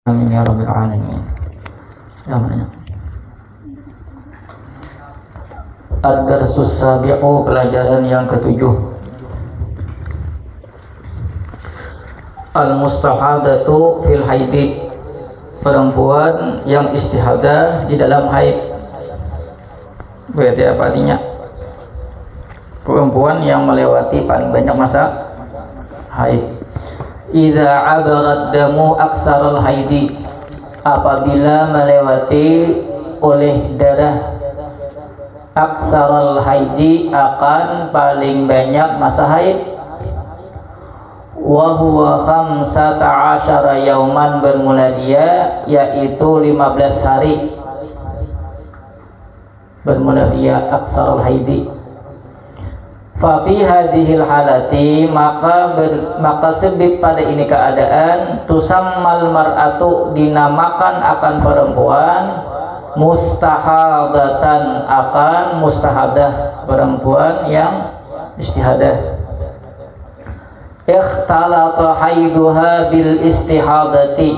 Amin ya rabbil alamin. Ya mana? Ad-darsus sabi'u, pelajaran yang ketujuh. Al-mustahadatu fil haidi, perempuan yang istihadah di dalam haid. Berarti apa artinya? Perempuan yang melewati paling banyak masa haid. Idza abarat damu aktsaral haidi, apabila melewati oleh darah aktsaral haidi, akan paling banyak masa haid. Wa huwa 15 yauman, bermula dia yaitu 15 hari. Bermula dia aktsaral haidi. Fa fi hadhil halati, maka sebab pada ini keadaan, tusammal mar'atu, dinamakan akan perempuan, mustahadatan, akan mustahadah, perempuan yang istihadah. Ikhtalata haiduha bil istihadati,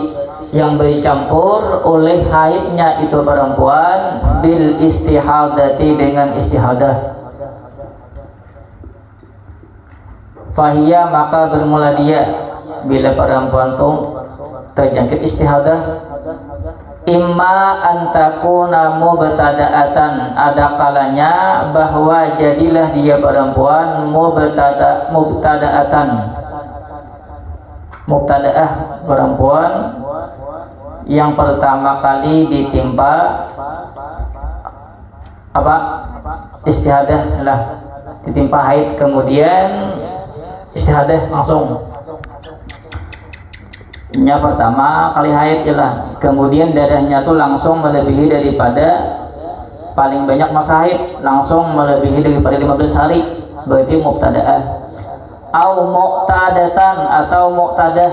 yang bercampur oleh haidnya itu perempuan, bil istihadati, dengan istihadah. Fahiyya, maka bermula dia bila perempuan itu terjangkit istihadah, imma antakuna mubtada'atan, ada kalanya bahwa jadilah dia perempuan mubtada'atan, mubtada'ah, perempuan yang pertama kali ditimpa apa? Istihadah lah, ditimpa haid, kemudian istihadah langsung. Yang pertama kali haid ialah, kemudian darahnya tuh langsung melebihi daripada paling banyak masa haid, langsung melebihi daripada 15 hari, berarti mubtada'ah. Au muqtadatan, atau muqtadah.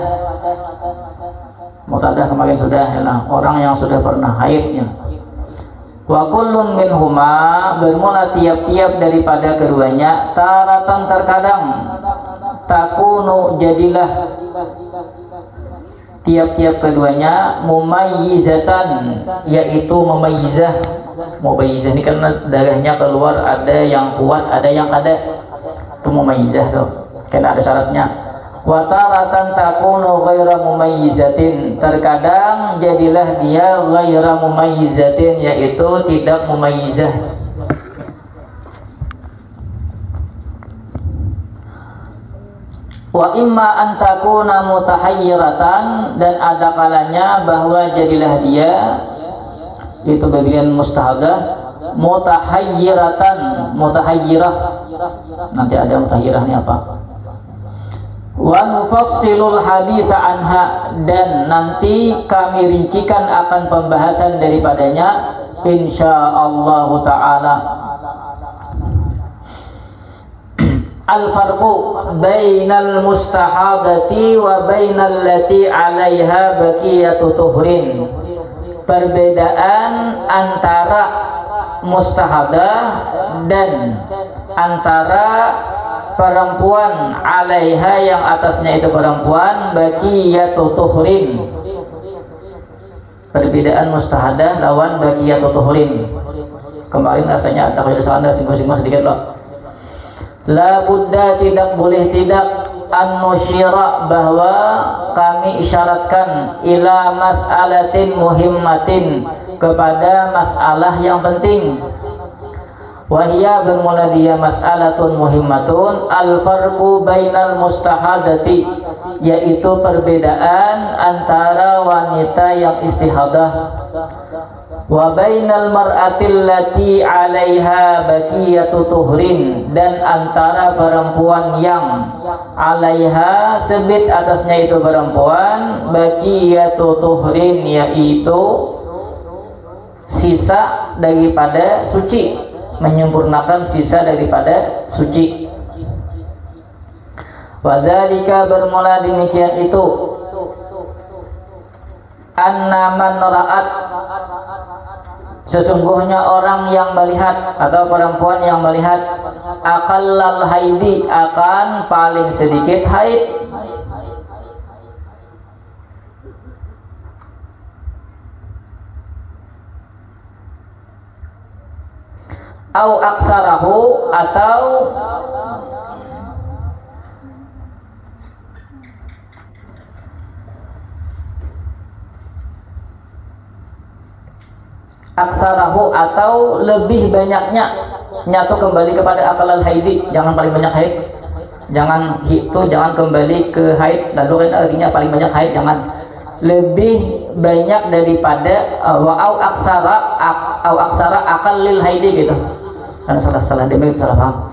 Muqtadah kemarin sudah ialah orang yang sudah pernah haid ya. Wa kullun minhuma, bermula tiap-tiap daripada keduanya, taratan, terkadang, takunu, jadilah tiap-tiap keduanya, mumayyizatan, yaitu mumayyizah. Mumayyizah ini karena darahnya keluar, ada yang kuat, ada yang kada, itu mumayyizah tuh, karena ada syaratnya. Wa taratan takunu ghaira mumayyizatin, terkadang jadilah dia ghaira mumayyizatin, yaitu tidak mumayyizah. Wa imma an takuna mutahayyiratan, dan ada kalanya bahwa jadilah dia, itu bagian mustahadah, mutahayyiratan, mutahayyirah. Nanti ada mutahayyirah ini apa? Wa nufassilul haditsa anha, dan nanti kami rincikan akan pembahasan daripadanya insyaallah taala. Al-farqu bainal mustahadati wa bainal lati 'alaiha baqiyatu tuhrin, perbedaan antara mustahadah dan antara perempuan 'alaiha, yang atasnya itu perempuan, baqiyatu tuhrin. Perbedaan mustahadah lawan baqiyatu tuhrin. Kemarin rasanya ada kesalahan, singgung-singgung sedikit loh. La budda, tidak boleh tidak, an nusyira, bahwa kami isyaratkan, ila mas'alatin muhimmatin, kepada masalah yang penting. Wahia, bermula dia mas'alatun muhimmatun, al-farqu bainal mustahadati, yaitu perbedaan antara wanita yang istihadah, wa bainal mar'atil lati 'alaiha baqiyatu tuhrin, dan antara perempuan yang 'alaiha, sebit atasnya itu perempuan, baqiyatu tuhrin, yaitu sisa daripada suci, menyempurnakan sisa daripada suci. Wadzalika, bermula demikian itu, anna man ra'at, sesungguhnya orang yang melihat atau perempuan yang melihat, aqallal haidi, akan paling sedikit haid, au aksarahu atau aksarahu atau lebih banyaknya nyatu kembali kepada akalal haidi, jangan paling banyak haid, jangan kembali ke haid lalu kan artinya paling banyak haid, jangan lebih banyak daripada au aksara akalil haidi gitu, karena salah demi salah paham,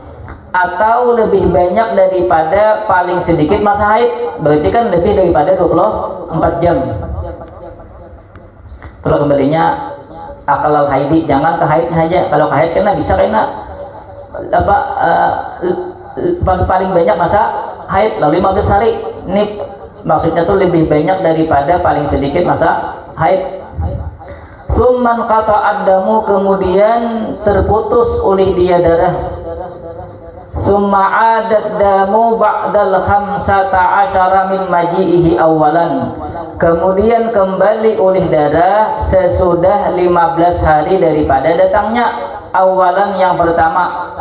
atau lebih banyak daripada paling sedikit masa haid, berarti kan lebih daripada 24 jam. Kalau kembalinya akalal haidi, jangan ke haidnya aja. Kalau ke haid kena bisa kena paling banyak masa haid lalu 15 hari. Ini maksudnya tuh lebih banyak daripada paling sedikit masa haid. Summan kata adamu, kemudian terputus oleh dia darah. Summa adat damu ba'dal khamsata asyara min maji'ihi awalan. Kemudian kembali oleh darah sesudah 15 hari daripada datangnya awalan yang pertama.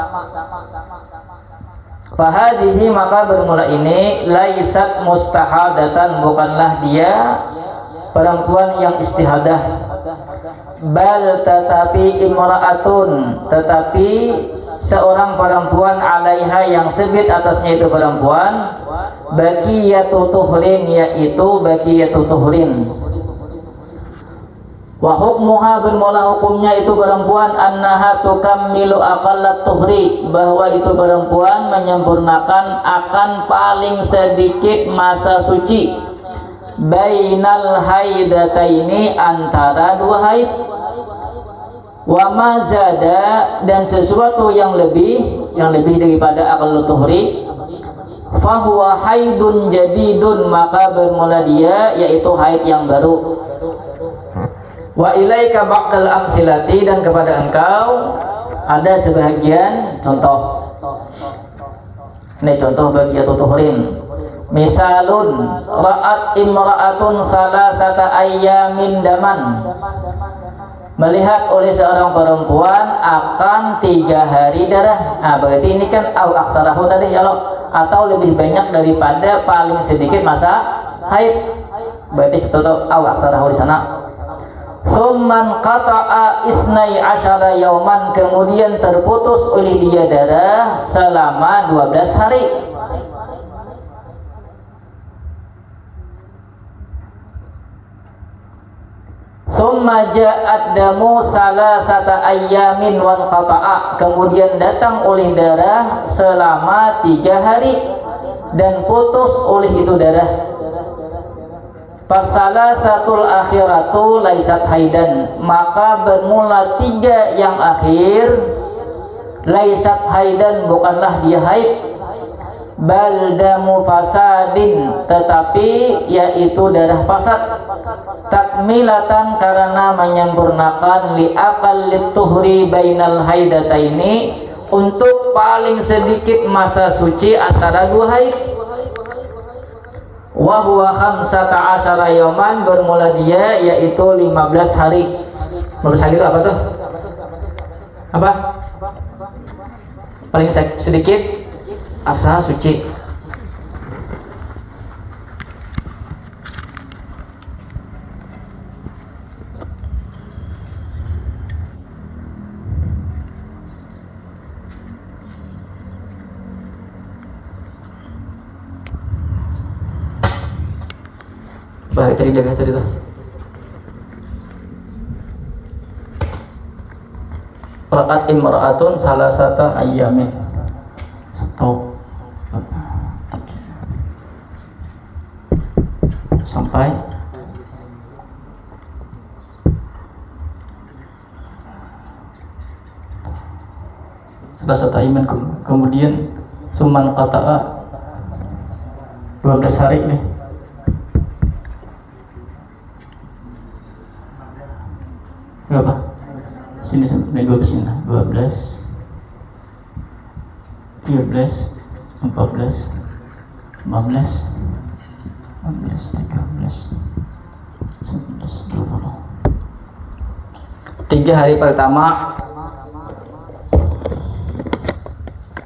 Fahadihi, maka bermula ini laisat mustahadatan, bukanlah dia perempuan yang istihadah, bal tetapi imra'atun, tetapi seorang perempuan alaiha yang sebit atasnya itu perempuan, bakiyatu tuhrin, yaitu bakiyatu tuhrin. Wa hukmuha, bermula hukumnya itu perempuan, annaha tukammilu aqallat tuhri, bahwa itu perempuan menyempurnakan akan paling sedikit masa suci, bainal haidataini, antara dua haid, wa mazada, dan sesuatu yang lebih daripada aqallut tuhri, fahuwa haidun jadidun, maka bermula dia yaitu haid yang baru. Wa ilaika ba'dal amsilati, dan kepada engkau ada sebahagian contoh. Ini contoh bagi tuhrin. Misalun ra'at imra'atun salasata ayyamin daman, melihat oleh seorang perempuan akan 3 hari darah. Nah, berarti ini kan au aksarahu tadi ya loh, atau lebih banyak daripada paling sedikit masa haid, berarti contoh au aksarahu di sana. Summan qata'a isnai asyara yauman, kemudian terputus oleh dia darah selama 12 hari. Summa ja'ad damu salasata ayyamin wan qata'a, kemudian datang oleh darah selama 3 hari dan putus oleh itu darah. Fasalasatul akhiratu laisat haidan, maka bermula 3 yang akhir laisat haidan, bukanlah dia haid, bal damu fasadin, tetapi yaitu darah fasad, takmilatan, karena menyempurnakan li aqallit tuhri bainal haidataini, untuk paling sedikit masa suci antara 2 haid. Wa huwa khamsata asyara yauman, bermula dia yaitu 15 hari. 15 hari itu apa tuh? Apa? Paling sedikit asa suci. Baik, tadi tuh. Ra'at imra'atun salasata ayyamin. Stop. Sampai salasata ayyamin, kemudian suman qata'a 12 hari nih. Berapa? Sini sampai 12 sini. 12 13 14 15 13 11 20. 3 hari pertama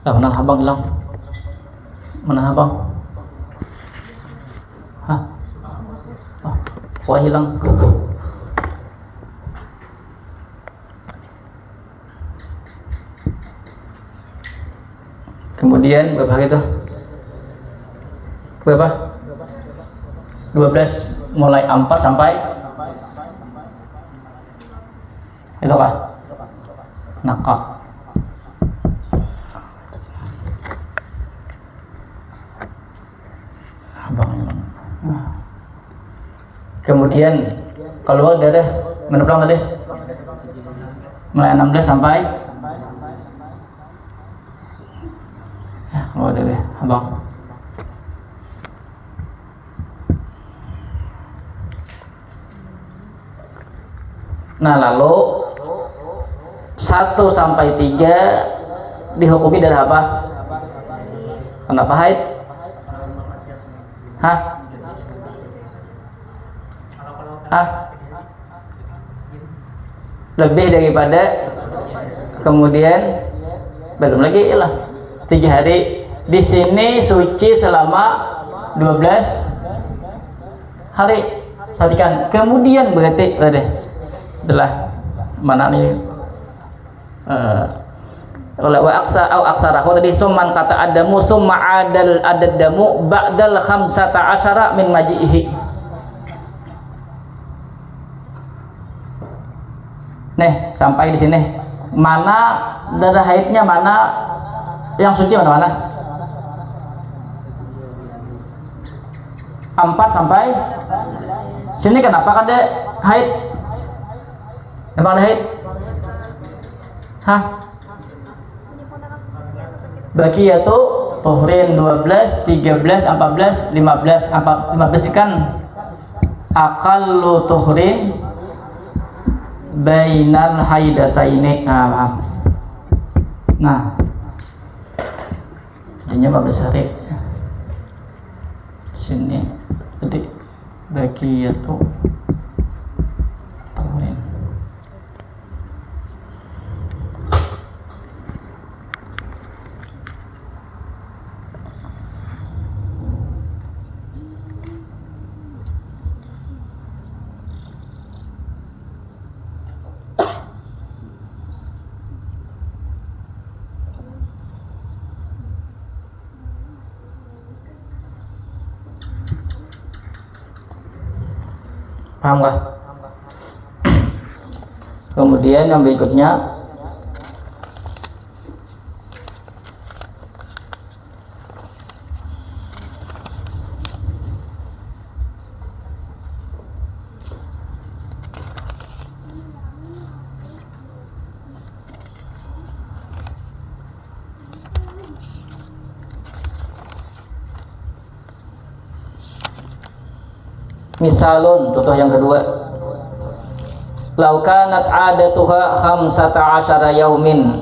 Mana abang hilang? Mana abang? Hah? Wah hilang. Kemudian berapa hari itu? Berapa? 12 mulai 4 sampai itu apa? Nakak. Kemudian keluar darah menempel tadi mulai 16 sampai keluar darah abang. Nah lalu 1 sampai 3 dihukumi darah apa? Kenapa haid? Hah? Lebih daripada, kemudian belum lagi ilah 3 hari. Di sini suci selama 12 hari. Perhatikan. Kemudian berarti adalah mana nih? Oleh wa aksarahu tadi summan kata adamu summa adadamu ba'dal 15 min maji'ihi. Nih sampai di sini mana darah haidnya, mana yang suci, mana 4 sampai sini. Kenapa ada haid? Kenapa ada haid? Hah? Baqiyatu tuhrin 12, 13, 14, 15 kan aqallu tuhrin bainal haidataini. Nah ini 15 hari sini. Jadi baqiyatu tuhrin. Paham gak? Kemudian yang berikutnya misalun, contoh yang kedua. Lau kanat adatuha 15 yaumin.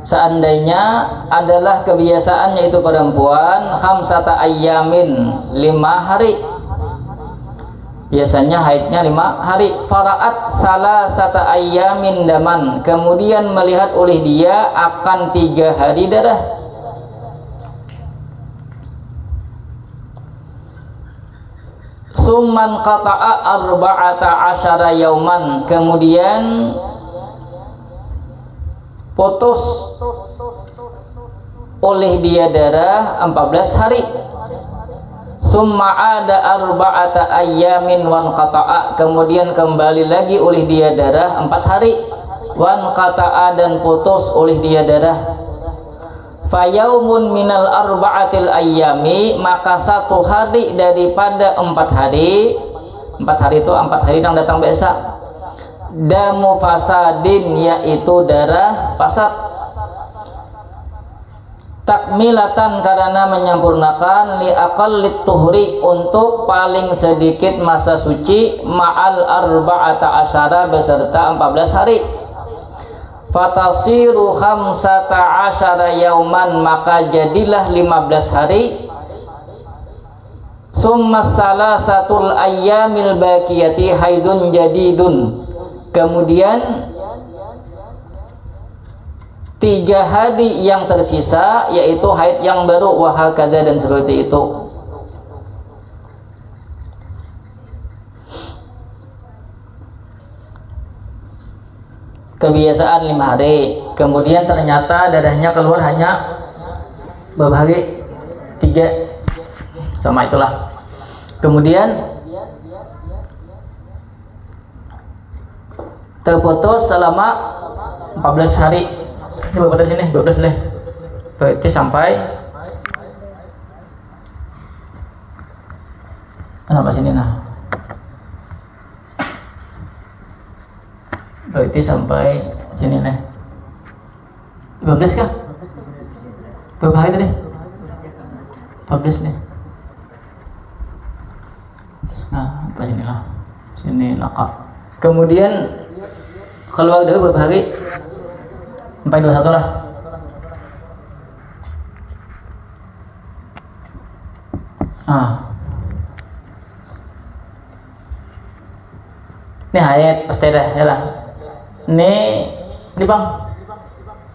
Seandainya adalah kebiasaannya itu perempuan 15 ayyamin, 5 hari. Biasanya haidnya 5 hari. Fara'at salasata ayyamin daman. Kemudian melihat oleh dia akan 3 hari darah. Summan qata'a 14 yauman. Kemudian putus oleh dia darah 14 hari. Summa ada 4 ayyamin wan qata'a. Kemudian kembali lagi oleh dia darah 4 hari. Wan qata'a dan putus oleh dia darah. Fayaumun minal 4 ayyami, maka 1 hari daripada 4 hari. 4 hari itu 4 hari yang datang biasa. Damu fasadin, yaitu darah fasad. Takmilatan, karena menyempurnakan, li aqallit tuhri, untuk paling sedikit masa suci, ma'al 14 beserta 14 hari. Fatasiru 15 yauman, maka jadilah 15 hari. Summa salasatul ayyamil baqiyati haidun jadidun. Kemudian 3 hari yang tersisa yaitu haid yang baru, wahakadha, dan seperti itu. Kebiasaan 5 hari, kemudian ternyata darahnya keluar hanya berapa hari? 3, sama itulah. Kemudian terputus selama 14 hari. Ini berapa dari sini? 12 deh. Berarti sampai sini nah. Berarti sampai sini nih. 15 kah? Berapa hari tadi? 14 nih. Nah, apa sini lah. Sini nakak. Kemudian keluar dari berapa hari? Sampai 21 lah. Ini haid pasti dah ya lah. Ini bang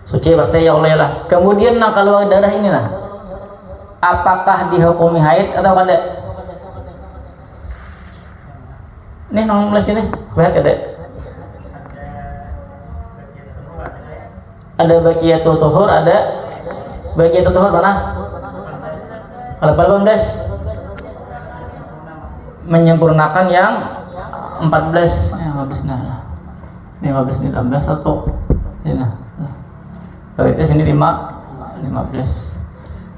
suci pasti ya Allah ya lah. Kemudian nak keluar darah ini lah, apakah dihukumi haid atau kada? Nih nong sini banyak kada? Ada bagiatul tuhur, ada bagiatul tuhur mana? Kalau Bang Des menyempurnakan yang 14 ya, 15 nah. Ini 15 ini 16 satu. Ini nah. Berarti sini 15.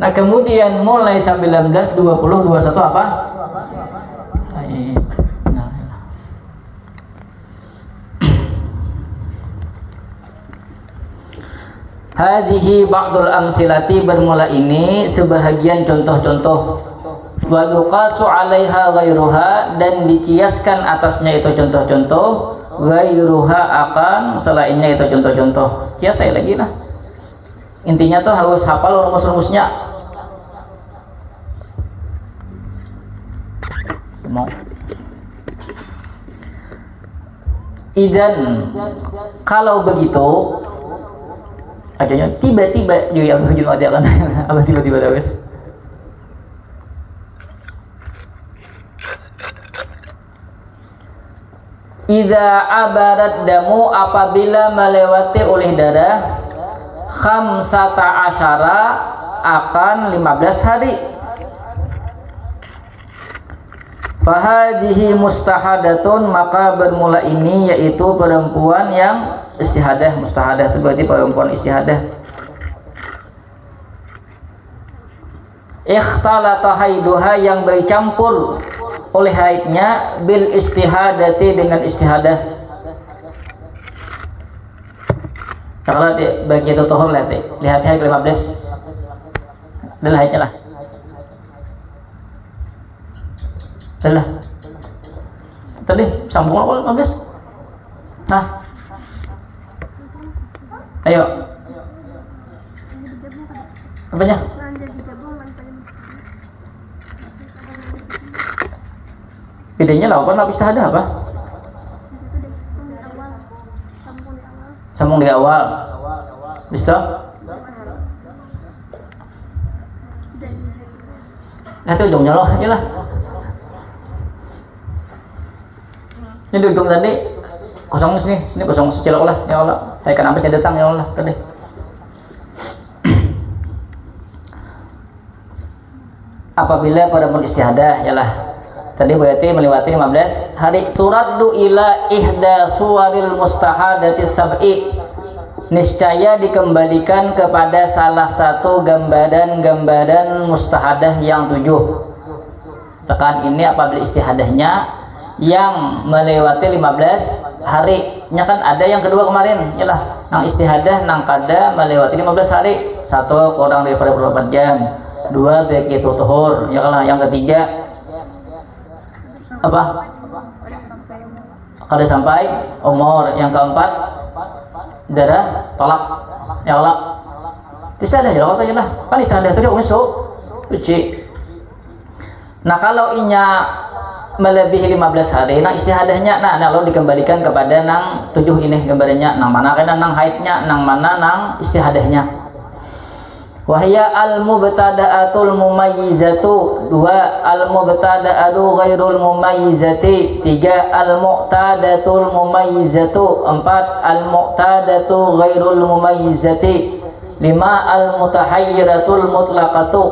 Nah, kemudian mulai 19, 20, 21 apa? Haid. Nah. Hadhihi ba'dul amsilati, bermula ini sebahagian contoh-contoh. Wa yuqasu 'alaiha ghairuha, dan dikiaskan atasnya itu contoh-contoh, ghairuha akan selainnya itu contoh-contoh. Kias saya lagi lah. Intinya tuh harus hafal rumus-rumusnya. Mau. Idan kalau begitu akhirnya tiba-tiba juga yang hujung ada kan apa tiba-tiba terus. Idza abarat damu, apabila melewati oleh darah, khamsata asyara akan 15 hari. Fahadihi mustahadatun, maka bermula ini yaitu perempuan yang istihadah. Mustahadah itu berarti perempuan istihadah. Ikhtalata haiduha, yang bercampur oleh haidnya, bil istihadati, dengan istihadah. Kalau bagi itu tuhur lihat haid 15 adalah haidnya lah. Adalah. Tadi sambung apa 15? Nah. Ayo. Apanya? Bedanya lah apa istihadah apa? Sambung di awal. Bisa? Nanti ujungnya loh aja lah. Ini ujung tadi kosong sini kosong celok lah ya Allah. Saya kenapa saya datang ya Allah tadi. Apabila perempuan istihadah ya lah. Tadi berarti melewati 15 hari. Turaddu ila ihda suwaril mustahadati sab'i, niscaya dikembalikan kepada salah satu gambaran-gambaran mustahadah yang 7. Tekan ini apabila istihadahnya yang melewati 15 hari. Nya kan ada yang kedua kemarin yalah, nang istihadah nang kada melewati 15 hari. 1 kurang daripada 24 jam. 2 begitu tuhur ya lah. Yang ketiga apa? Kada sampai umur. Yang keempat darah tolak ya Allah. Istihadah ya Allah ya lah. Kan istihadah itu dia unsur suci. Nah kalau inya melebihi 15 hari nang istihadahnya nah lalu dikembalikan kepada nang 7 ini gambarnya nang mana kena nang haidnya nang mana nang istihadahnya. Wahya al-mubtada'atul mumayyizatu 2 al-mubtada'atu ghairul mumayyizati 3 al-mu'tadatul mumayyizatu 4 al-mu'tadatu ghairul mumayyizati 5 al-mutahayyiratul mutlaqatu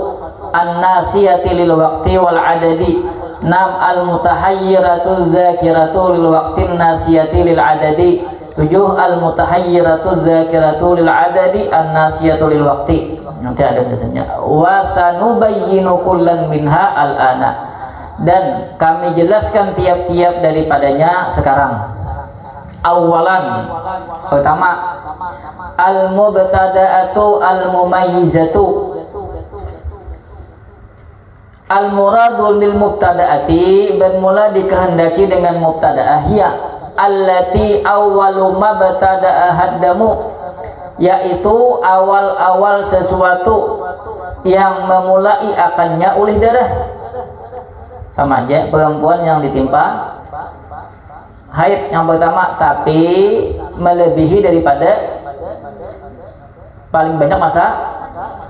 an-nasiyati lil waqti wal adadi 6 al-mutahayyiratul dzakiratu lil waqtin nasiyati lil adadi 7 al-mutahayyiratul dzakiratu lil adadi an-nasiyatu lil waqti. Nanti ada biasanya wa sanubayyinu kullan minha al-ana dan kami jelaskan tiap-tiap daripadanya sekarang. Awalan pertama al-mubtada'atu al-mumayyizatu al-muradul bil mubtada'ati bermula dikehendaki dengan mubtada'ah ya allati awwalu mabtada'a haddamu yaitu awal-awal sesuatu yang memulai akannya ulih darah. Sama aja perempuan yang ditimpa haid yang pertama tapi melebihi daripada paling banyak masa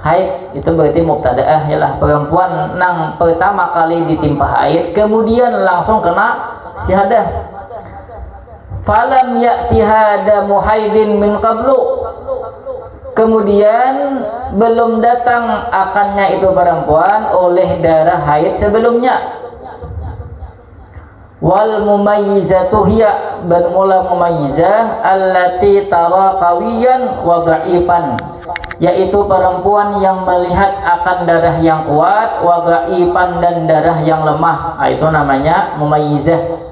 haid itu berarti mubtadaah ialah perempuan nang pertama kali ditimpa haid kemudian langsung kena istihadah. Falam ya'tiha damu haidin min qablu kemudian belum datang akannya itu perempuan oleh darah haid sebelumnya. Wal mumayyizatu hiya bermula mumayyizah allati tara qawiyan wa dha'ifan yaitu perempuan yang melihat akan darah yang kuat wa dha'ifan dan darah yang lemah. Itu namanya mumayyizah.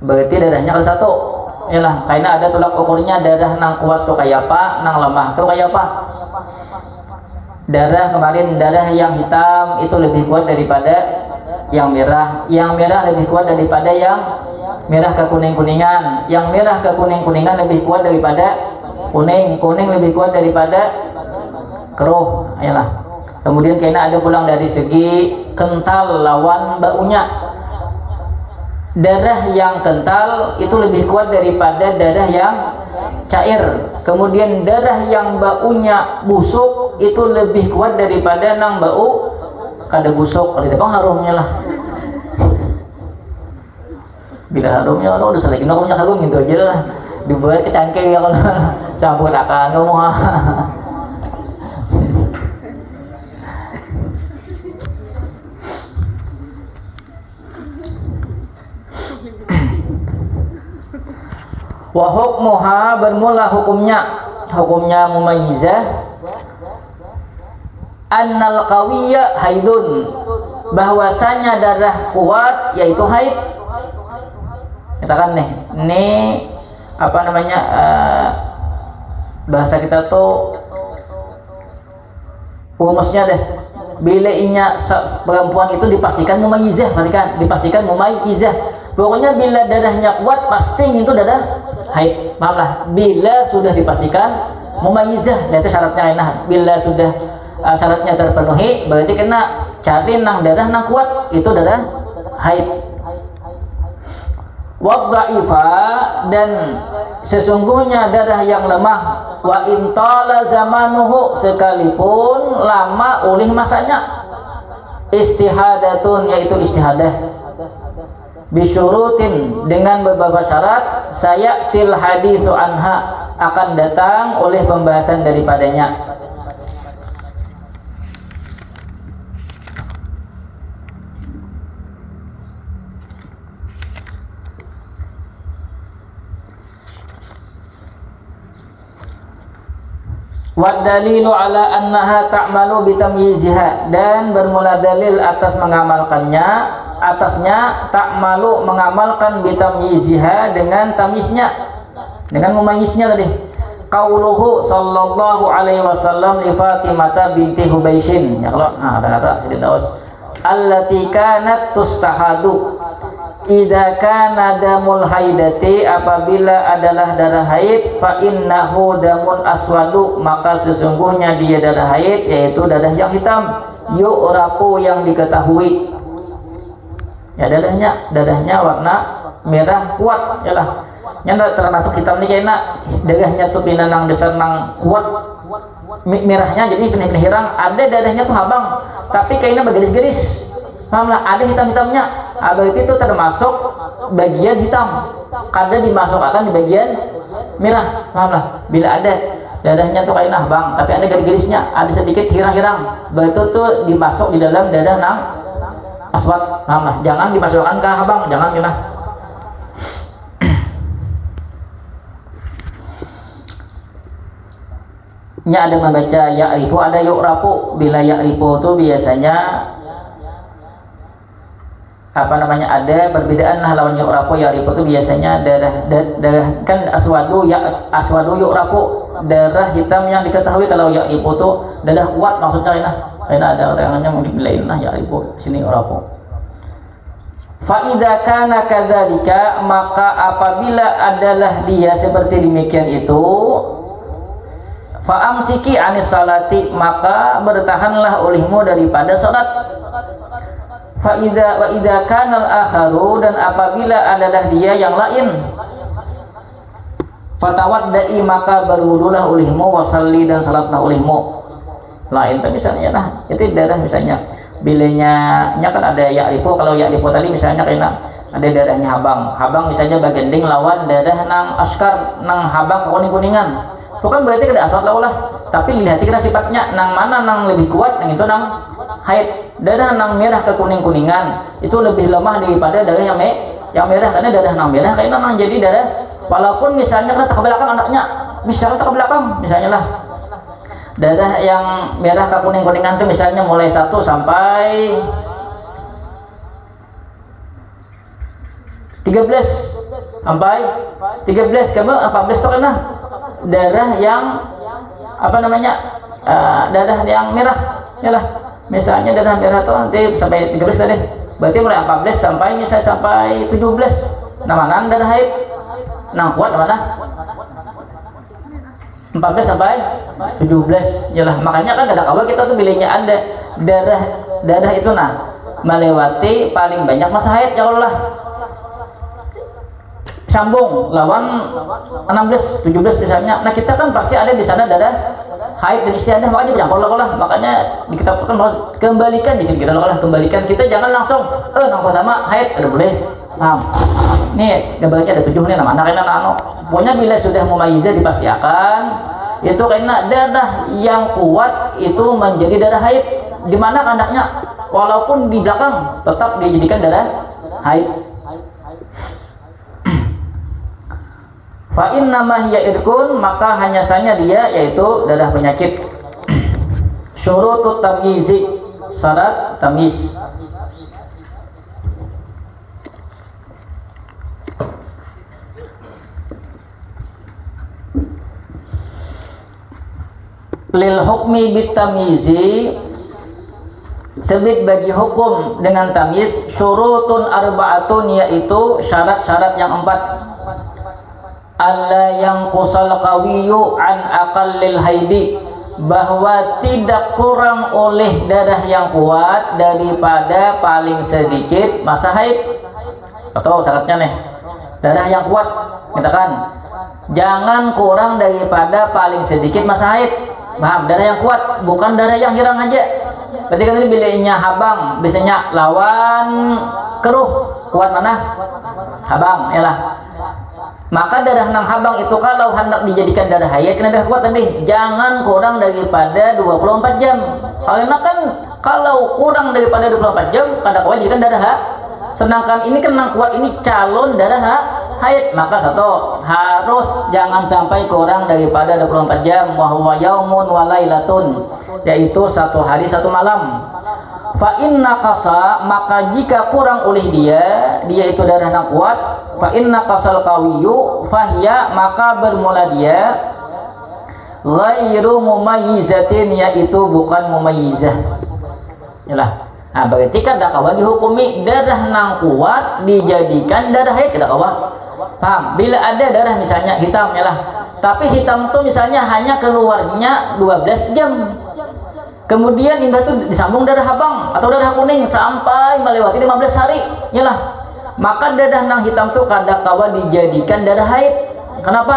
Berarti darahnya ada satu yalah karena ada tolak ukurnya darah nang kuat tuh kayak apa nang lemah tuh kayak apa. Darah kemarin darah yang hitam itu lebih kuat daripada yang merah lebih kuat daripada yang merah ke kuning-kuningan, yang merah ke kuning-kuningan lebih kuat daripada kuning lebih kuat daripada keruh ayolah. Kemudian karena ada pulang dari segi kental lawan baunya, darah yang kental itu lebih kuat daripada darah yang cair. Kemudian darah yang baunya busuk itu lebih kuat daripada nang bau kada busuk. Kalau itu kan harumnya lah. Bila harumnya kalau udah selesai harumnya harum gitu aja lah. Dibuat ke cangkeng ya kalau campur akan ngomong. Wa hukmuha bermula hukumnya mumayyizah annal qawiyya haidun bahwasanya darah kuat yaitu haid. Katakan nih apa namanya bahasa kita tuh rumusnya deh bila inya perempuan itu dipastikan mumayyizah, perhatikan dipastikan mumayyizah. Pokoknya bila darahnya kuat pasti itu darah haid. Maaf bila sudah dipastikan mumayyizah itu syaratnya enak. Bila sudah syaratnya terpenuhi berarti kena cari nang darah nang kuat itu darah haid. Wadha'ifa dan sesungguhnya darah yang lemah wa intala zamanuhu sekalipun lama ulih masanya istihadatun yaitu istihadah bisyurutin dengan beberapa syarat sayatil hadisu anha akan datang oleh pembahasan daripadanya. Wa dalilu ala annaha ta'malu bitamyiziha dan bermula dalil atas mengamalkannya atasnya ta'malu mengamalkan bitamyiziha dengan tamyiznya dengan mumayyiznya tadi. Qauluhu sallallahu alaihi wasallam li Fatimah binti Hubaishin ya kalau kata-kata sedikit allati kanat tustahadu idza kana damul haidati apabila adalah darah haid fa innahu damun aswadu maka sesungguhnya dia darah haid yaitu darah yang hitam yu'rafu yang diketahui Ya dadahnya warna merah kuat ya lah. Nya termasuk hitam nih kayaknya dadahnya tuh pinanang dasar nang kuat merahnya jadi pindah hirang. Ada dadahnya tuh habang tapi kayaknya bergaris-garis. Paham lah, ada hitam-hitamnya. Berarti itu termasuk bagian hitam. Kada dimasukkan di bagian merah. Paham lah. Bila ada dadahnya tuh kayaknya habang tapi ada garis-garisnya, ada sedikit hirang-hirang, berarti tuh dimasuk di dalam dadah nang aswad. Paham lah. Jangan dimasukkan ke habang, jangan guna. Nya ada membaca ya'rifu, ada yu'rafu. Bila ya'rifu itu biasanya ada perbedaan lah lawan yu'rafu. Ya'rifu itu biasanya darah kan aswadu yu'rafu, darah hitam yang diketahui. Kalau ya'rifu itu darah kuat maksudnya. Karena ada orangnya mungkin lain lah ya'rifu sini yu'rafu. Fa idza kana kadzalika, maka apabila adalah dia seperti demikian itu, fa amsiki anis salati, maka bertahanlah olehmu daripada salat. Fa idza kana al-akharu, dan apabila adalah dia yang lain, fatawaddai, maka berwudulah olehmu, wasalli, dan salatlah olehmu. Lain tapi misalnya nah itu darah misalnya bilanya kan ada ya'rifu. Kalau ya'rifu tadi misalnya kena ada darahnya habang misalnya bagending lawan darah nang askar nang habang kuning-kuningan, itu kan berarti kada aswad lah. Tapi lihat kita sifatnya nang mana nang lebih kuat, nang itu nang haid. Darah nang merah ke kuning-kuningan itu lebih lemah daripada darah yang merah, karena darah nang merah kayaknya nang jadi darah walaupun misalnya kena tak ke belakang anaknya, misalnya tak ke belakang misalnya lah. Darah yang merah ke kuning-kuningan itu misalnya mulai 1 sampai 13 sampai 13 kamu 14 itu kan darah yang darah yang merah ya lah. Misalnya darah merah itu nanti sampai 13 tadi, berarti mulai 14 sampai misalnya sampai 17. Nah mana darah haid nang kuat mana 14 sampai 17 yalah. Makanya kan kadang awal kita tuh bilangnya ada darah itu melewati paling banyak masa haid ya Allah. Sambung lawan 16 17 misalnya. Nah kita kan pasti ada di sana darah haid dan istiadah, makanya bercampur lah. Makanya di kitab kan kembalikan di sini kita kembalikan. Kita jangan langsung nang pertama haid ada boleh. Paham? Nih gambarnya ada 7 nih namanya kayaknya pokoknya bila sudah mumayyizah dipastikan itu kayaknya darah yang kuat itu menjadi darah haid. Di mana kandaknya walaupun di belakang tetap dijadikan darah haid. Fa inna ma hiya irkun, maka hanya saja dia yaitu darah penyakit. Syurutut tamyizi, syarat tamyiz. Lil hukmi bitamyizi, sebut bagi hukum dengan tamyiz, syurutun arba'atun, yaitu syarat-syarat yang 4. Alla yang kusal qawiyu an aqallil haidi, bahwa tidak kurang oleh darah yang kuat daripada paling sedikit masa haid. Atau syaratnya nih, darah yang kuat katakan jangan kurang daripada paling sedikit masa haid. Paham? Darah yang kuat, bukan darah yang hirang aja. Ketika ini bilanya habang, biasanya lawan keruh, kuat mana? Habang, yalah. Maka darah nang habang itu kalau hendak dijadikan darah haid, kena darah kuat tadi, jangan kurang daripada 24 jam. Karena kan kalau kurang daripada 24 jam, kada kuat jadikan darah haid. Sedangkan ini kan nang kuat ini calon darah haid, maka satu harus jangan sampai kurang daripada 24 jam. Wa huwa yaumun wa lailatun, yaitu 1 hari 1 malam. Fa inna qasa, maka jika kurang oleh dia itu darah nang kuat, fa inna qasal qawiyyu fahiya, maka bermula dia ghairu mumayyizatin, yaitu bukan mumayyizah. Yalah. Nah, berarti kan dakawah dihukumi darah nang kuat dijadikan darah haid, dakawah. Paham? Bila ada darah misalnya hitam yalah, tapi hitam itu misalnya hanya keluarnya 12 jam. Kemudian imbah itu disambung darah habang atau darah kuning sampai melewati 15 hari. Yalah. Maka darah nang hitam itu kadakawa dijadikan darah haid. Kenapa?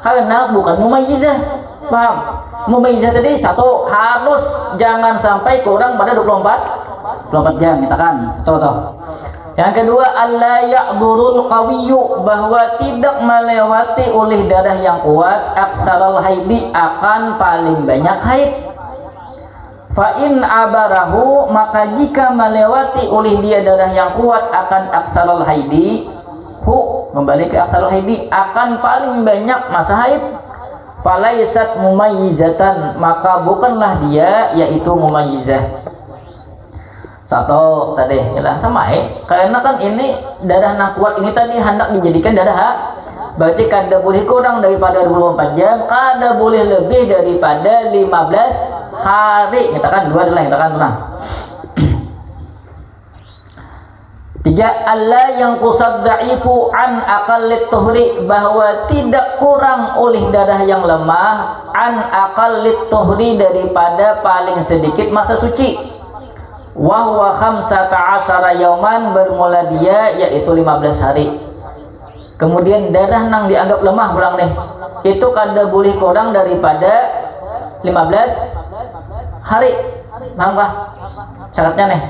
Karena bukan mumayyizah. Paham? Mumayyizah tadi satu harus jangan sampai kurang pada 24 jam, katakan. Contoh. Yang kedua, alla ya'durul qawiyyu, bahwa tidak melewati oleh darah yang kuat aksaral haidi, akan paling banyak haid. Fa in abarahu, maka jika melewati oleh dia darah yang kuat akan aksaral haidi, kembali ke aksaral haidi, akan paling banyak masa haid. Falaisat mumayyizatan, maka bukanlah dia yaitu mumayyizah. Satu tadi ya sama karena kan ini darah nang kuat ini tadi hendak dijadikan darah, berarti kada boleh kurang daripada 24 jam, kada boleh lebih daripada 15 hari. Kita kan dua adalah kita kan pernah. Tiga, Allah yang kusad da'ifu an aqallit tuhri, bahwa tidak kurang oleh darah yang lemah an aqallit tuhri, daripada paling sedikit masa suci. Wa huwa 15 yauman, bermula dia yaitu 15 hari. Kemudian darah nang dianggap lemah pulang deh, itu kada boleh kurang daripada 15 hari. Paham kah syaratnya nih?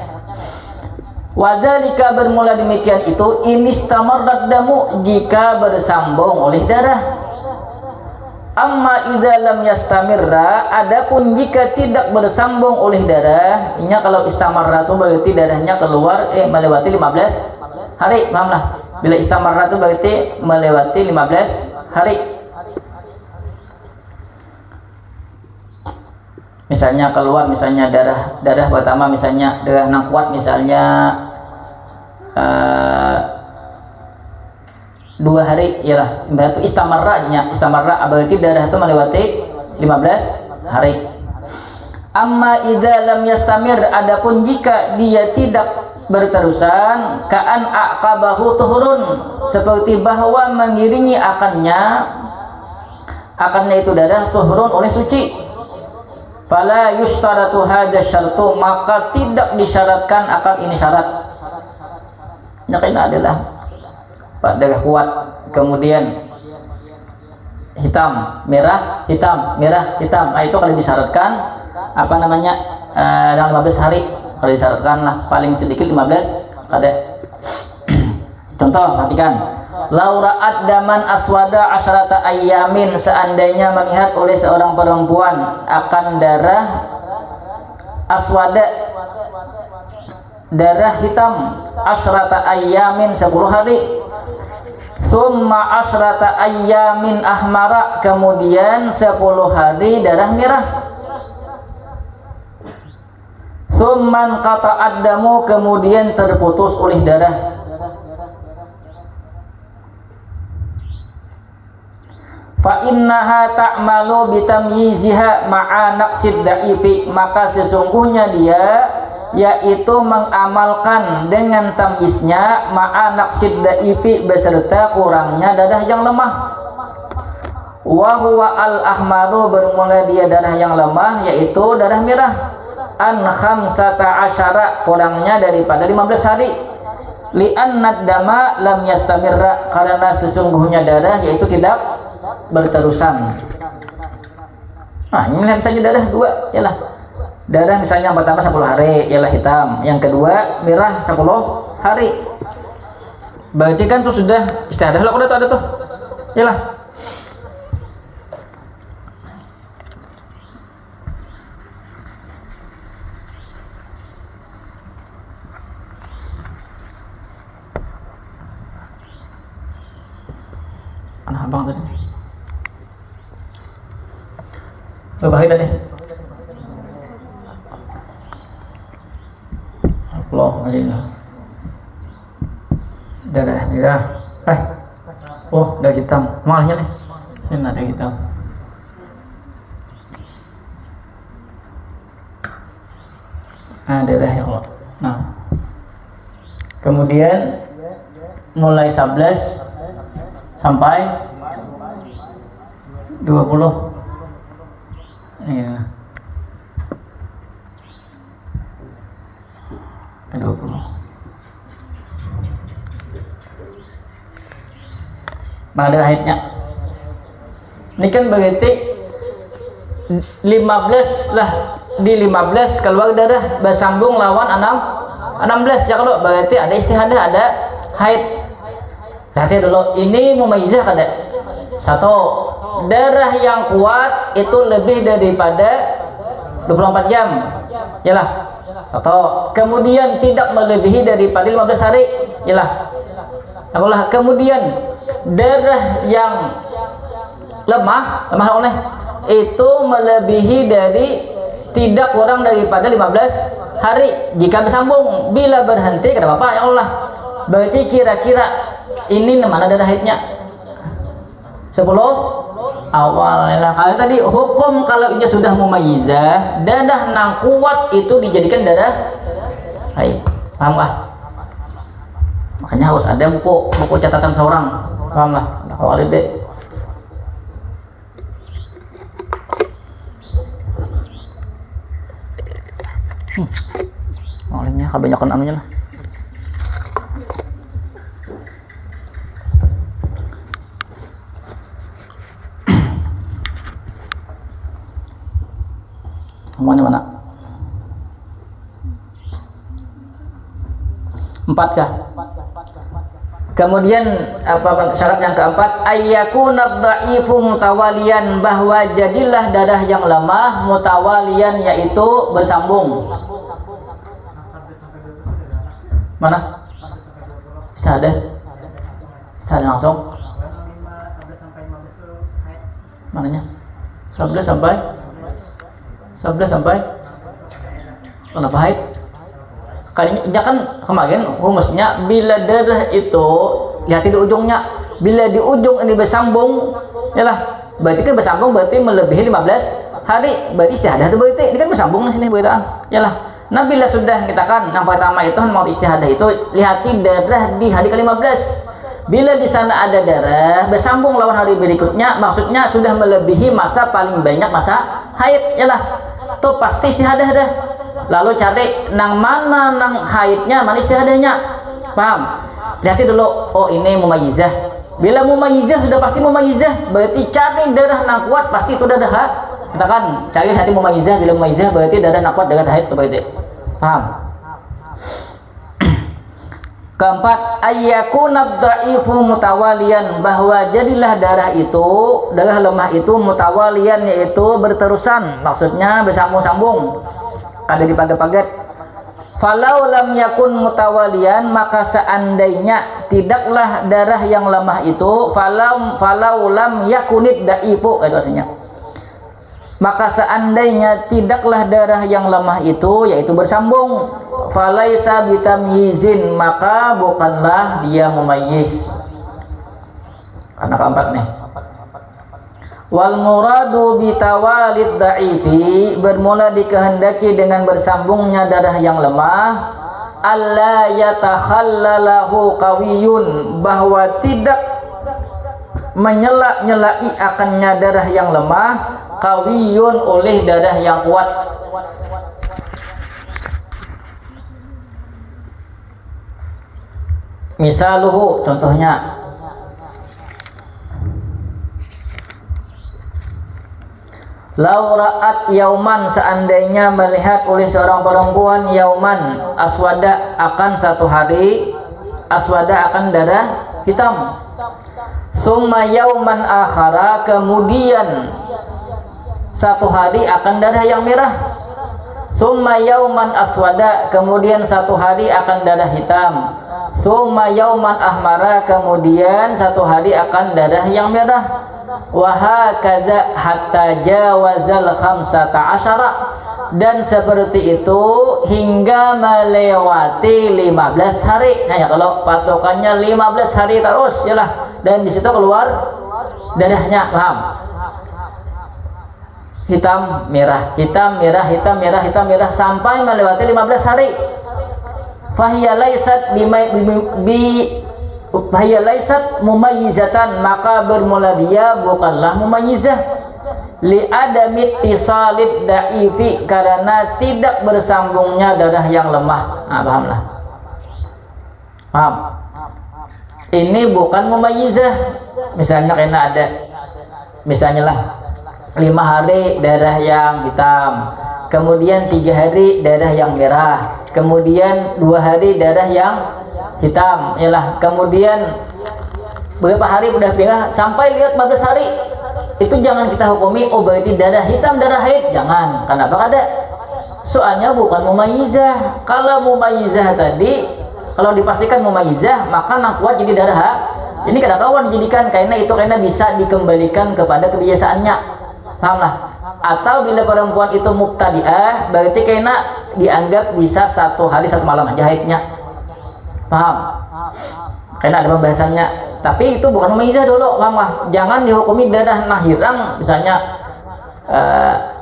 Wadzalika, bermula demikian itu inistamarrat damu, jika bersambung oleh darah. Amma idza lam yastamirra, adapun jika tidak bersambung oleh darah, ini kalau istamarra itu berarti darahnya keluar melewati 15 hari, pahamlah. Bila istamarra itu berarti melewati 15 hari. Misalnya keluar misalnya darah pertama, misalnya darah nang kuat misalnya 2 hari, ialah berarti istamarranya, istamarra berarti darah itu melewati 15 hari. Amma idza lam yastamir, adapun jika dia tidak berterusan, ka'an aqabahu tuhurun, seperti bahwa mengiringi akannya itu darah tuhurun oleh suci. Fala yustaratu hadza syartu, maka tidak disyaratkan akan ini syarat. Ini adalah darah kuat, kemudian hitam, merah, hitam, merah, hitam. Itu kalau disyaratkan apa namanya dalam 15 hari, kalau disyaratkan lah paling sedikit 15 kada. Contoh, perhatikan. Laura'at daman aswada asyrata ayyamin, seandainya melihat oleh seorang perempuan akan darah aswada, darah hitam, asyrata ayyamin 10 hari. Summa asrata ayyamin ahmara, kemudian 10 hari darah merah. Summan qata'ad damu, kemudian terputus oleh darah. Fa innaha ta'malu bitamyiziha ma'a naqsid da'ifi, maka sesungguhnya dia yaitu mengamalkan dengan tamyiznya ma'a naqsid da'ifi, beserta kurangnya darah yang lemah. Wa huwa al-ahmaru, bermula dia darah yang lemah yaitu darah merah. An 15, kurangnya daripada 15 hari. Li'annad dama lam yastamirra, karena sesungguhnya darah yaitu tidak berterusan. Nah, ini lihat saja darah dua, ialah darah misalnya yang pertama 10 hari ialah hitam, yang kedua merah 10 hari. Berarti kan tuh sudah istiadah lah, udah ada tuh. Ialah anak abang tadi. Berbahaya tadi. Allah, darah merah. Oh, darah hitam. Malahnya nih. Ini ada hitam. Darah ya Allah. Nah, kemudian mulai 11 sampai 20. Iya. 20. Mana ada haidnya? Ini kan berarti 15 lah, di 15 keluar darah bersambung lawan 16 ya, kalau berarti ada istihadah, ada haid. Nanti dulu ini mumayyizah kada. Satu, darah yang kuat itu lebih daripada 24 jam. Yalah. Satu. Kemudian tidak melebihi daripada 15 hari. Yalah. Kemudian darah yang lemah oleh itu melebihi dari tidak kurang daripada 15 hari jika bersambung. Bila berhenti kada apa-apa ya Allah. Berarti kira-kira ini mana darah haidnya? 10 awalnya. Kalau tadi hukum kalau ini sudah mumayyizah, darah nang kuat itu dijadikan darah haid. Paham lah? Makanya harus ada buku catatan seorang. Paham lah? Kalau deh. Olehnya kebanyakan anunya lah. Semuanya mana? 4 kah? Kemudian apa syarat yang keempat? Ayyakuna dha'ifu mutawaliyan, bahwa jadilah darah yang lemah mutawaliyan, yaitu bersambung. Mana? Istihadah langsung. Mananya? 11 sampai kenapa haid? Kalinya kan kemarin rumusnya bila darah itu lihat di ujungnya, bila di ujung ini bersambung, yalah berarti kan bersambung berarti melebihi 15 hari, berarti istihadah itu berarti ini kan bersambung di sini berarti yalah. Nah bila sudah kita kan yang pertama itu mau istihadah itu lihat darah di hari ke-15. Bila di sana ada darah bersambung lawan hari berikutnya, maksudnya sudah melebihi masa paling banyak masa haid, yalah. Tuh pasti istihadah dah. Lalu cari nang mana nang haidnya, mana istihadahnya. Paham? Lihat dulu, oh ini mumayyizah. Bila mumayyizah sudah pasti mumayyizah, berarti cari darah nang kuat pasti itu darah haid. Katakan cari hati mumayyizah, bila mumayyizah berarti darah nang kuat darah haid berarti. Paham? Keempat, ayyakuna dha'ifu mutawaliyan, bahwa jadilah darah lemah itu mutawaliyan, yaitu berterusan, maksudnya bersambung-sambung, kada dipaget-paget. Falau lam yakun mutawaliyan, maka seandainya tidaklah darah yang lemah itu, falau lam yakunid dha'ifu, itu artinya. Maka seandainya tidaklah darah yang lemah itu, yaitu bersambung, falaisa bitamyizin, maka bukanlah dia mumayyiz. Karena keempat nih. Wal muradu bitawalid dha'ifi, bermula dikehendaki dengan bersambungnya darah yang lemah, alla yatakhallalahu qawiyun, bahwa tidak menyela-nyelai akannya darah yang lemah, qawiyun oleh darah yang kuat. Misaluhu, contohnya, lau ra'at yauman, seandainya melihat oleh seorang perempuan, yauman aswada, akan satu hari, aswada akan darah hitam, summa yauman akhara, kemudian satu hari akan darah yang merah, summa yauman aswada, kemudian satu hari akan darah hitam, summa yauman ahmara, kemudian satu hari akan darah yang merah, wa hakadza hatta jawazal khamsata asyara, dan seperti itu hingga melewati 15 hari. Nah ya, kalau patokannya 15 hari terus yalah, dan di situ keluar darahnya, paham? Hitam merah, hitam merah, hitam merah, hitam merah, sampai melewati 15 hari. Fahiya laysat Fahiyya laysat mumayyizatan, maka bermula dia bukanlah mumayyizah. Li adami ittisalid da'ifi, karena tidak bersambungnya darah yang lemah. Nah, pahamlah. Paham? Ini bukan mumayyizah. Misalnya karena ada, misalnya lah 5 hari darah yang hitam, kemudian 3 hari darah yang merah, kemudian 2 hari darah yang hitam, yalah. Kemudian beberapa hari udah pindah sampai lihat 15 hari, itu jangan kita hukumi oh berarti darah hitam, darah haid, jangan. Kenapa? Ada soalnya bukan mumayyizah. Kalau mumayyizah tadi, kalau dipastikan mumayyizah, maka nang kuat jadi darah. Ini kada kawan dijadikan karena bisa dikembalikan kepada kebiasaannya. Pahamlah? Atau bila perempuan itu mubtadi'ah, berarti karena dianggap bisa 1 hari 1 malam aja haidnya. Paham? Karena ada pembahasannya. Tapi itu bukan mumayyizah dulu, paham lah? Jangan dihukumi darah nahirang, misalnya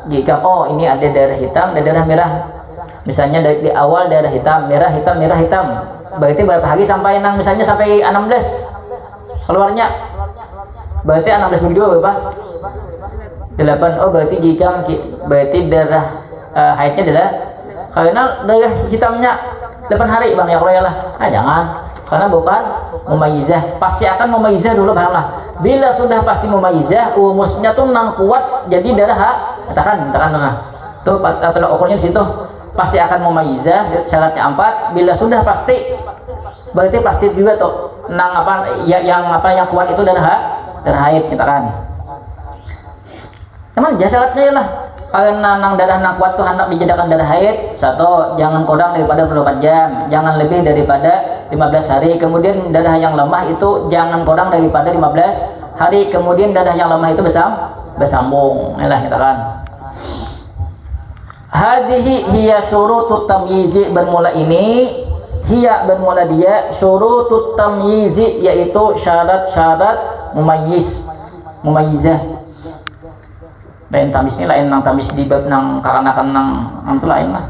jika oh ini ada darah hitam dan darah merah. Misalnya dari di awal darah hitam, merah hitam, merah hitam. Berarti berapa hari sampai misalnya sampai 16 keluarnya? Berarti 16 begitu berapa? 8. Oh berarti jika berarti darah haidnya adalah karena darah hitamnya 8 hari bang ya lah. Jangan, karena bukan mumayyizah. Pasti akan mumayyizah dulu, pahamlah. Bila sudah pasti mumayyizah, umusnya tuh nang kuat jadi darah katakan nah. Tuh atau ukurnya di situ. Pasti akan mumayyizah, syaratnya 4. Bila sudah pasti, berarti pasti juga tuh nang yang kuat itu darah haid katakan. Cuman syaratnya lah, karena nang darah nang kuat tuh hendak dijadikan darah haid, 1, jangan kurang daripada 24 jam, jangan lebih daripada 15 hari. Kemudian darah yang lemah itu jangan kurang daripada 15 hari. Kemudian darah yang lemah itu bersambung. Inilah katakan. Hadhihi hiya syurutut tamyizi, bermula ini hiya bermula dia syurutut tamyizi, yaitu syarat-syarat mumayyizah. Lain tamis ini lain nang tamis di bab nang karanakan nang itu lain lah.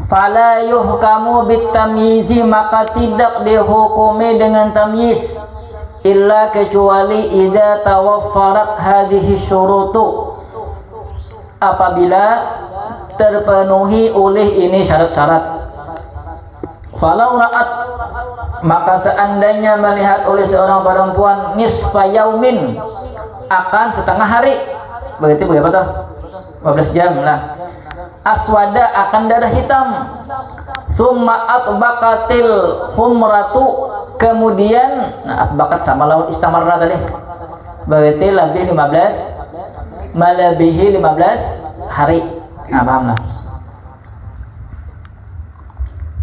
Fala yuhkamu bitamyizi, maka tidak dihukumi dengan tamyiz illa kecuali idza tawaffarat hadhihi syurutu, apabila terpenuhi oleh ini syarat-syarat. Falau ra'at, maka seandainya melihat oleh seorang perempuan nisfa yaumin, akan setengah hari, berarti berapa tuh? 15 jam lah. Aswada, akan darah hitam. Summa atbaqatil humratu, kemudian atbaqat sama lawan istamarra tadi, berarti lebih 15 melebihi 15 hari. Nah, paham lah.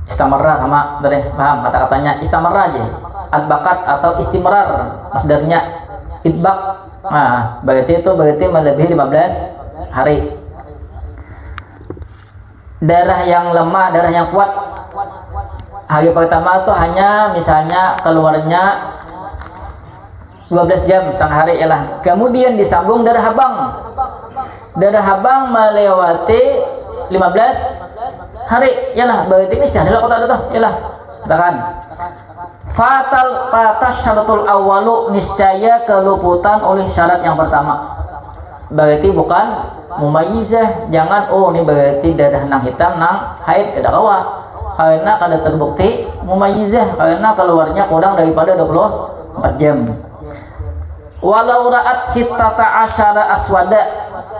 Istamarra sama tadi, paham kata-katanya istamarra aja. Atbaqat atau istimrar, masdarnya itbaq. Nah, berarti melebihi 15 hari. Darah yang lemah, darah yang kuat, hari pertama itu hanya misalnya keluarnya 12 jam, setengah hari ialah. Kemudian disambung darah habang. Darah habang melewati 15 hari ialah, berarti ini sudah ada kota itu ialah. Katakan fatas syaratul awalu, niscaya keluputan oleh syarat yang pertama. Berarti bukan mumayyizah. Jangan oh ini berarti darah nang hitam nang haid, tidak kawa, karena kada terbukti mumayyizah, karena keluarnya kurang daripada 24 jam. Walau ra'at sittata asyara aswada,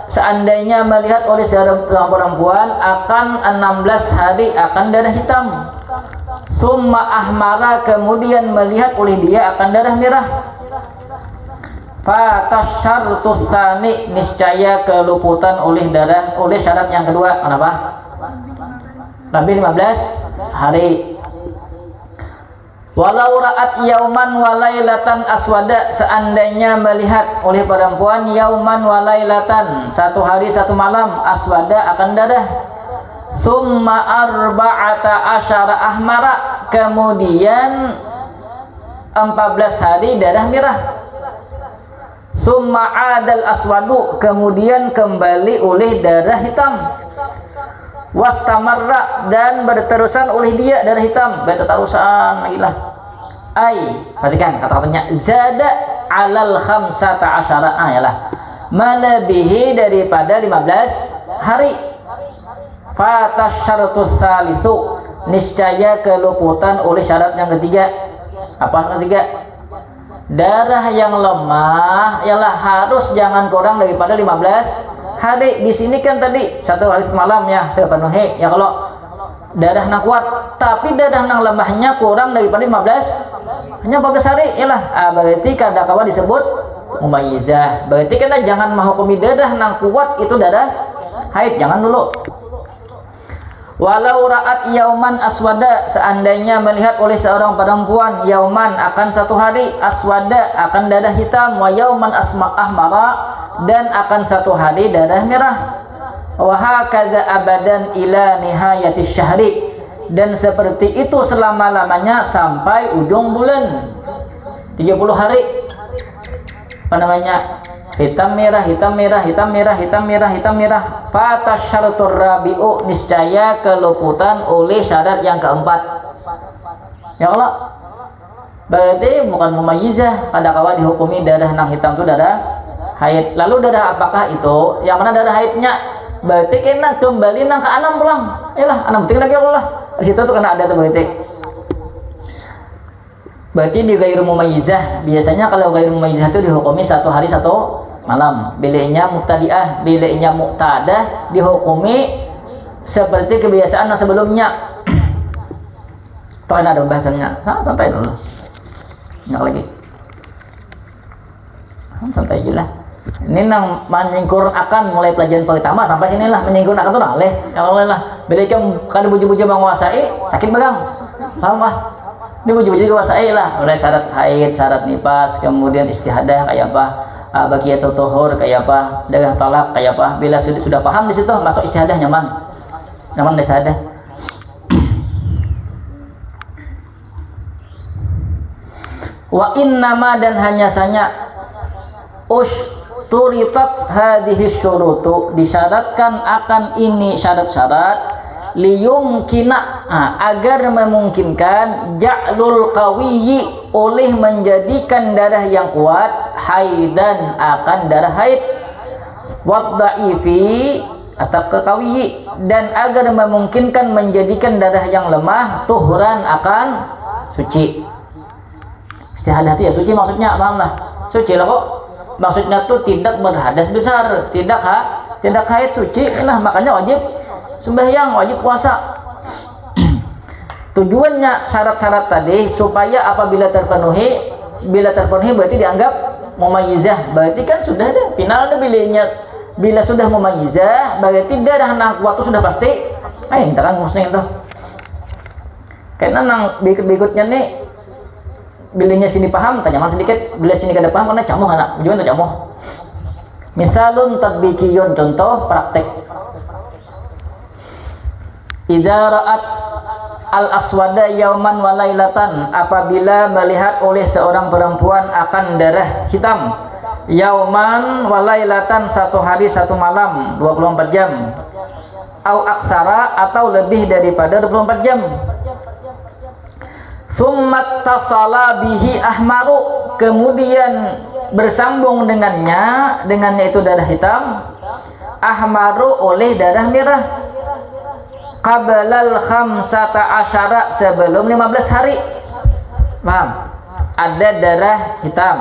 seandainya melihat oleh seorang perempuan akan 16 hari akan darah hitam. Summa ahmara, kemudian melihat oleh dia akan darah merah. Fatasyartus tsani, niscaya keluputan oleh syarat yang kedua. Kenapa? Lebih 15 hari. Walau ra'at yauman walailatan aswada, seandainya melihat oleh perempuan yauman walailatan, 1 hari 1 malam, aswada akan darah. Summa arba'ata asyara ahmara, kemudian 14 hari darah merah. Summa adal aswadu, kemudian kembali oleh darah hitam. Wastamarra, dan berterusan oleh dia darah hitam, berterusan lagi lah. perhatikan kata-katanya, zada alal khamsata asyara, yalah, melebihi daripada 15 hari. Fatasyaratus salisu, niscaya keluputan oleh syarat yang ketiga. Apa yang ketiga? Darah yang lemah ialah harus jangan kurang daripada 15 hari. Di sini kan tadi 1 hari semalam ya terpenuhi. Ya kalau darah nang kuat tapi darah nang lemahnya kurang daripada 15, hanya 14 hari ialah berarti kada kawan disebut mumayyizah. Berarti kita jangan menghukumi darah nang kuat itu darah haid, jangan dulu. Walau ra'at yauman aswada, seandainya melihat oleh seorang perempuan yauman akan 1 hari, aswada akan darah hitam, wa yauman ahmara, dan akan 1 hari darah merah. Wa hakadha abadan ila nihayati syahri, dan seperti itu selama-lamanya sampai ujung bulan. 30 hari apa namanya, hitam merah, hitam merah, hitam merah, hitam merah, hitam merah. Fatasyaratur rabi'u, niscaya keluputan oleh syarat yang keempat. Ya Allah, berarti bukan mumayyizah, pada kawan dihukumi darah nang hitam itu darah haid. Lalu darah apakah itu? Yang mana darah haidnya? Berarti kena kembali nang ke 6 pulang. Yalah, 6 butik lagi Allah. Di situ tuh kena ada tuh berarti. Berarti di ghairu mumayyizah, biasanya kalau ghairu mumayyizah itu dihukumi 1 hari 1 malam. Bilainya muqtadi'ah, bilainya muqtadah dihukumi seperti kebiasaan yang sebelumnya. Toh ada pembahasannya. Santai dulu. Enggak lagi. Santai aja lah. Ini nang menyingkur akan mulai pelajaran pertama sampai sinilah menyingkur akan tuh naleh. Ya Allah lah. Bilainya kada buju-buju menguasai sakit bagang. Paham lah. Ini buju-buju menguasai lah. Mulai syarat haid, syarat nifas, kemudian istihadah kayak apa? Baqiyatul tuhur kayak apa, darah talak kayak apa. Bila sudah paham di situ masuk istihadah nyaman istihadah. Wa innama, dan hanya saja turitat hadhihi syurutu, disyaratkan akan ini syarat-syarat liyumkina, agar memungkinkan ja'lul qawiyyi, oleh menjadikan darah yang kuat haidan akan darah haid, waddaifi atau kekawiyyi, dan agar memungkinkan menjadikan darah yang lemah tuhuran akan suci. Istihadah itu ya suci maksudnya, paham lah, suci lah kok. Maksudnya tuh tidak berhadas besar, tidak haid, suci. Nah makanya wajib sembahyang, wajib puasa. Tujuannya syarat-syarat tadi supaya apabila terpenuhi berarti dianggap mumayyizah. Berarti kan sudah ada final ada bilainya. Bila sudah mumayyizah berarti darah nang kuat itu sudah pasti. Kita kan muslim tuh. Karena nang berikutnya nih, bilainya sini paham, tanya sedikit. Bila sini kada paham, karena camuh anak. Tujuan tuh camuh. Misalun tatbikiyun, contoh praktek. Idza ra'at al-aswada yauman wa lailatan, apabila melihat oleh seorang perempuan akan darah hitam yauman wa lailatan, 1 hari 1 malam 24 jam, au aksara, atau lebih daripada 24 jam. Summat tasala bihi ahmaru, kemudian bersambung dengannya itu darah hitam, ahmaru oleh darah merah, qabalal khamsata asyara, sebelum 15 hari. Paham? Ada darah hitam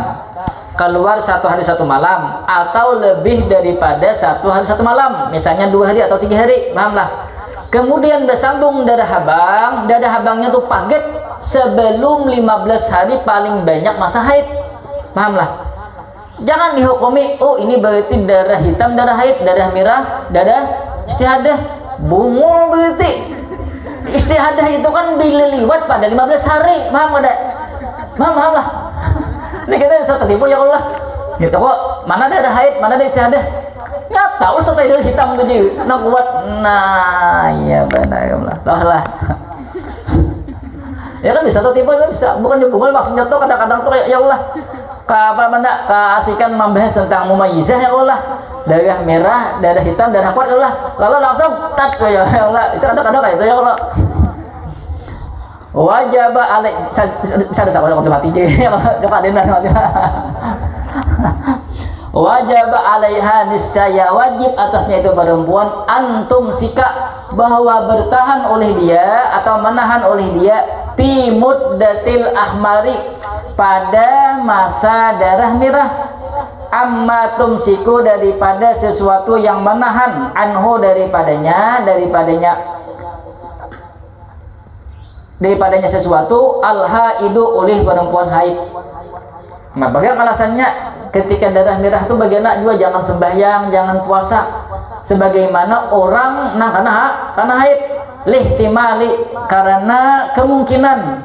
keluar 1 hari 1 malam, atau lebih daripada 1 hari 1 malam, misalnya 2 hari atau 3 hari, paham lah. Kemudian bersambung darah habangnya tuh paget sebelum 15 hari paling banyak masa haid, paham lah. Jangan dihukumi, oh ini berarti darah hitam, darah haid, darah merah, darah istihadah. Bungu berarti istihadah itu kan bila liwat pada 15 hari, paham ada? Paham lah. Ini kita bisa tertipu ya Allah. Gitu kok, mana ada haid, mana ada istihadah? Ya tahu setelah itu hitam tuh, nak kuat. Nah, iya benar lah. Ya kan bisa tertipu, kan bisa. Bukan dihubungan maksudnya tuh kadang-kadang tuh ya Allah. Keasikan membahas tentang mumayyizah ya Allah, darah merah, darah hitam, darah kuat ya Allah, lalu langsung tat ya Allah. Itu kadang-kadang kayak itu ya Allah. wajib alaih saya sama mati je kepada mati wajib alaiha niscaya wajib atasnya itu perempuan antum sika bahwa bertahan oleh dia atau menahan oleh dia fi muddatil ahmari pada masa darah merah amma tumsiku daripada sesuatu yang menahan anhu daripadanya sesuatu al-haidu oleh perempuan haid. Nah, bagaimana alasannya ketika darah merah itu bagaimana juga jangan sembahyang, jangan puasa sebagaimana orang karena haid lihtimali karena kemungkinan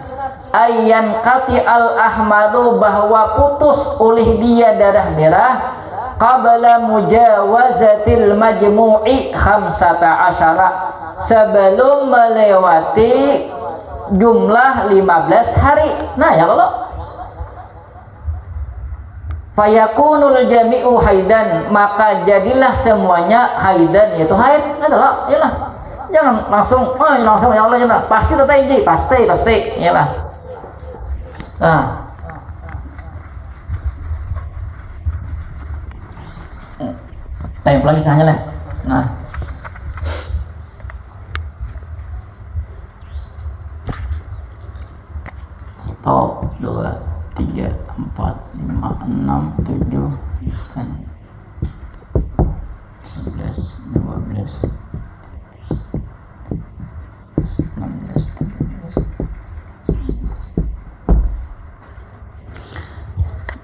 ayyan qati al-ahmaru bahwa putus oleh dia darah merah qabla mujawazatil majmu'i 15 sebelum melewati jumlah 15 hari. Nah ya kalau fayakunul jami'u haidan maka jadilah semuanya haidan yaitu haid adalah iyalah jangan langsung ya Allah ya pasti iyalah. Nah time lagi sahnya lah. Nah satu, dua, 3, 4, 5, 6, 7, 8, 11, 12, 16, 17.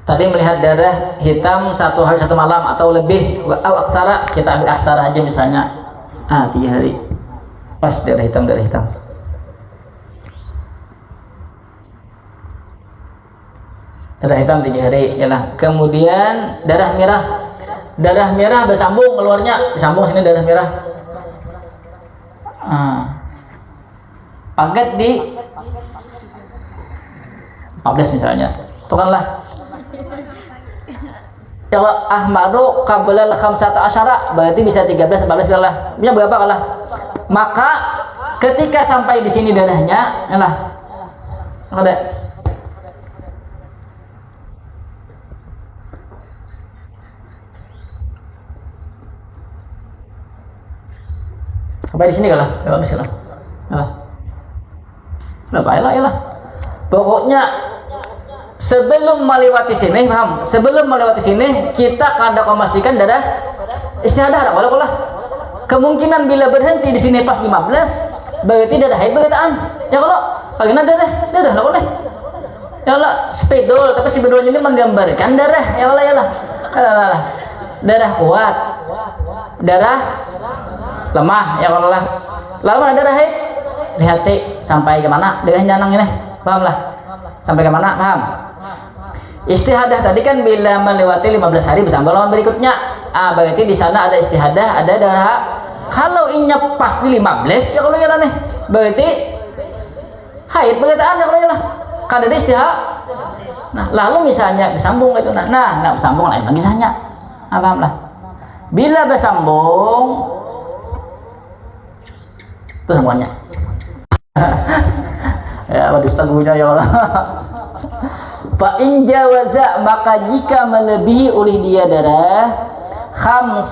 Tadi melihat darah hitam 1 hari 1 malam atau lebih aksara, kita ambil aksara aja misalnya 3 hari pas darah hitam darah hitam 3 hari yalah. Kemudian darah merah bersambung keluarnya, disambung sini darah merah paget di 14 misalnya itu kan lah kalau ahmadu qablal 15 berarti bisa 13 14 lah punya berapa kalah. Maka ketika sampai di sini darahnya yalah ada sampai di sini kalah, ya misalnya, lah. Pokoknya sebelum melewati sini, paham? Sebelum melewati sini kita kada memastikan darah istihadah, kalau kemungkinan bila berhenti di sini pas 15, berarti darah haid bergetaan. Ya kalau bagaimana darah lah boleh. Ya Allah spidol, tapi spidol ini menggambarkan darah, ya Allah. Darah kuat, darah lemah ya Allah. Lalu ada darah haid lihat sampai ke mana darah janang ini, paham lah sampai ke mana, paham? Istihadah tadi kan bila melewati 15 hari bersambung lawan berikutnya, berarti di sana ada istihadah, ada darah. Kalau inya pas di 15 ya kalau ya nih berarti haid bergetaan ya kalau ya lah kan ada istihadah. Nah lalu misalnya bersambung itu nah bersambung lain lagi misalnya, paham lah bila bersambung itu semuanya ya waduh ustaz gurunya ya Allah. Fa in jawaza maka jika melebihi oleh dia darah 15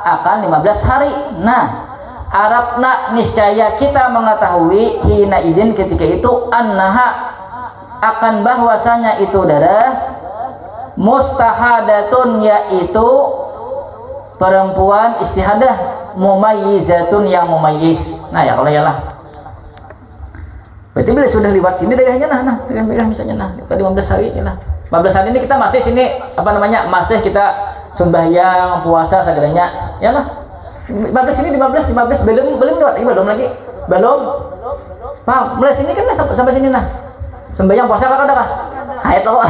akan 15 hari. Nah Arabna niscaya kita mengetahui hina idin ketika itu annaha akan bahwasanya itu darah mustahadatun yaitu perempuan istihadah mumayyizatun yang mumayyiz. Nah ya kalau yalah berarti bila sudah lewat sini darahnya dengan misalnya tadi 15 hari ya lah 15 hari ini kita masih sini masih kita sembahyang puasa segalanya ya lah 15 ini 15 belum lagi paham mulai sini kan sampai sini sembahyang puasa apa kada haid loh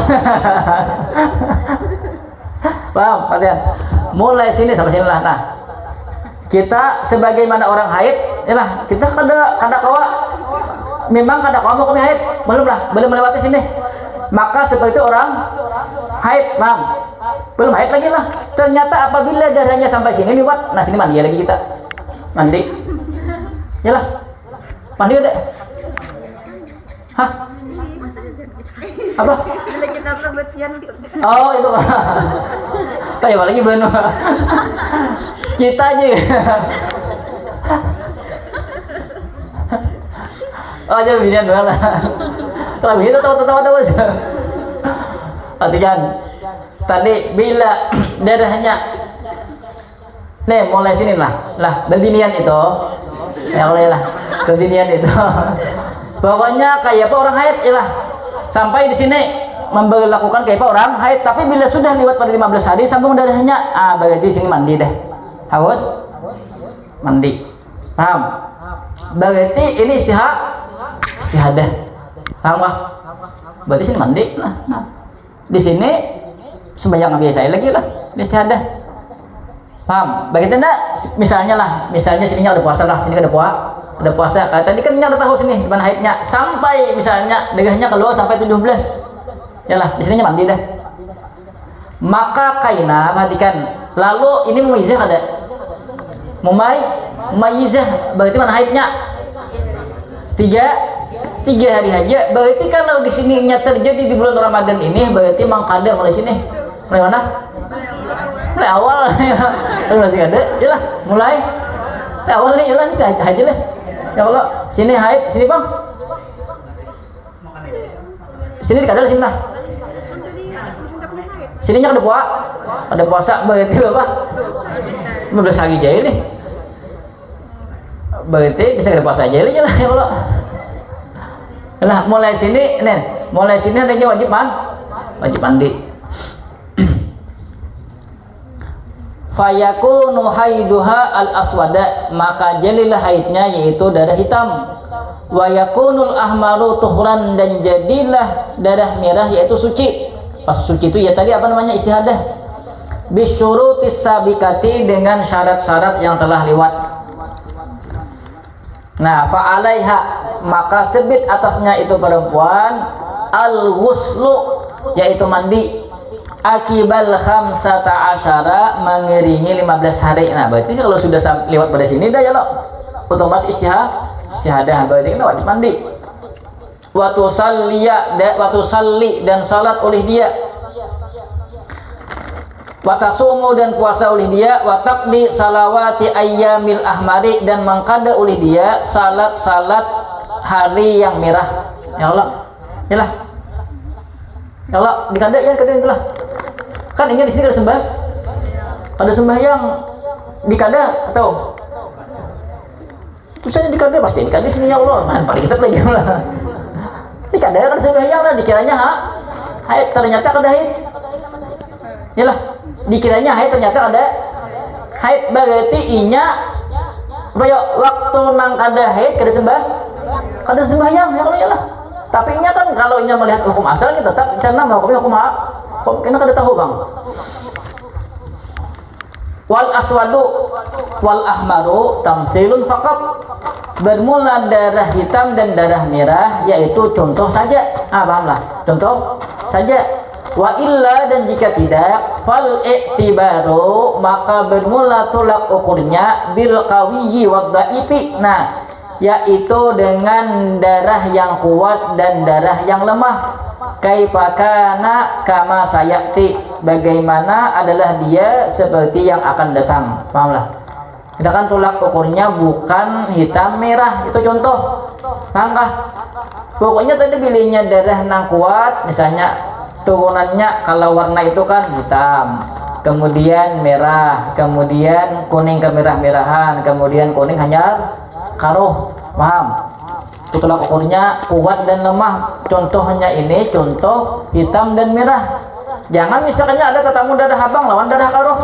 paham perhatian mulai sini sampai sini lah. Nah kita sebagaimana orang haid yalah kita kada kawa memang kada kawa mau haid belum melewati sini maka seperti orang haid, paham? Belum haid lagi lah. Ternyata apabila darahnya sampai sini lewat, nah sini mandi lagi kita mandi yalah mandi udah Hah? Apa? Kita sebutkan. Oh itu kayak lagi benar. Kita aja. Oh jadi binian doang lah. Kalau begitu tahu terus. Perhatikan. Tadi bila darahnya, nih mulai sini lah berdinian itu, ya boleh lah, berdinian itu. Pokoknya kayak apa orang haid, lah. Sampai di sini memberlakukan kayak apa orang haid. Tapi bila sudah lewat pada 15 hari sambung darahnya, berarti di sini mandi deh, harus mandi, paham? Berarti ini istihadah, paham nggak? Berarti sini mandi, nah. Di sini sembahyang biasa lagi lah, istihadah, paham? Begitu enggak? Misalnya sininya udah puasa lah, sini kan udah puasa. Tadi kan udah tahu sini gimana haidnya, sampai misalnya darahnya keluar sampai 17, ya lah, di sininya mandi dah. Maka kaina, perhatikan, lalu ini mumayyizah ada, mumayyizah berarti mana haidnya? 3 hari aja. Berarti kalau di sininya terjadi di bulan Ramadan ini, berarti mangkada mulai sini. Mulai mana? Mulai awal. Masih ada. Yalah, mulai awal nih, yalah aja lah. Ya Allah, sini haid, sini Bang. Sini dikadal sini lah. Sininya ada puasa, berarti apa? 15 hari aja ini. Berarti bisa ada puasa aja lah ya Allah. Nah, mulai sini adanya wajib mandi. Fayakunu haiduha al-aswada, maka jadilah haidnya yaitu darah hitam. Wa yakunul ahmaru tuhran, dan jadilah darah merah yaitu suci. Pas suci itu ya tadi apa namanya istihadah. Bisyurutis sabikati, dengan syarat-syarat yang telah lewat. Nah, fa'alaiha, maka sebit atasnya itu perempuan al-ghuslu, yaitu mandi, akibal khamsata asyara, mengiringi 15 hari. Nah, berarti kalau sudah lewat pada sini dah ya lo, otomatis istihadah, berarti kan wajib mandi. Waktu salli dan salat oleh dia, watasumu dan puasa oleh dia, watakdi salawati ayyamil ahmari, dan mengkada oleh dia salat hari yang merah. Ya Allah, ya Allah, dikada ya lah. Kan ini di sini kada sembahyang dikada atau tulisannya dikada, pasti dikada sini ya Allah. Man, paling kita lagi lah. Dikada kan sembahyang lah, dikiranya haid, ternyata kada haid. Yalah, dikiranya haid ternyata ada haid, berarti inya waktu nang kada haid kada sembahyang ya Allah, yalah. Tapi inya kan kalau inya melihat hukum asalnya tetap sana hukumnya hukum kena kada tahu Bang. Wal aswadu wal ahmaru tamsilun faqat, bermula darah hitam dan darah merah yaitu contoh saja. Pahamlah, contoh saja. Wa illa, dan jika tidak, fal i'tibaru, maka bermula tolak ukurnya bil qawiyyi wad dha'ifi, nah yaitu dengan darah yang kuat dan darah yang lemah. Kaifakana kama sayati, bagaimana adalah dia seperti yang akan datang. Pahamlah, kita kan tolak ukurnya bukan hitam merah, itu contoh. Pahamkah? Pokoknya tadi pilihnya darah yang kuat, misalnya turunannya kalau warna itu kan hitam, kemudian merah, kemudian kuning kemerah-merahan, kemudian kuning hanya karuh. Paham? Tolak ukurnya kuat dan lemah. Contohnya ini contoh hitam dan merah. Jangan misalnya ada ketemu darah abang lawan darah karuh,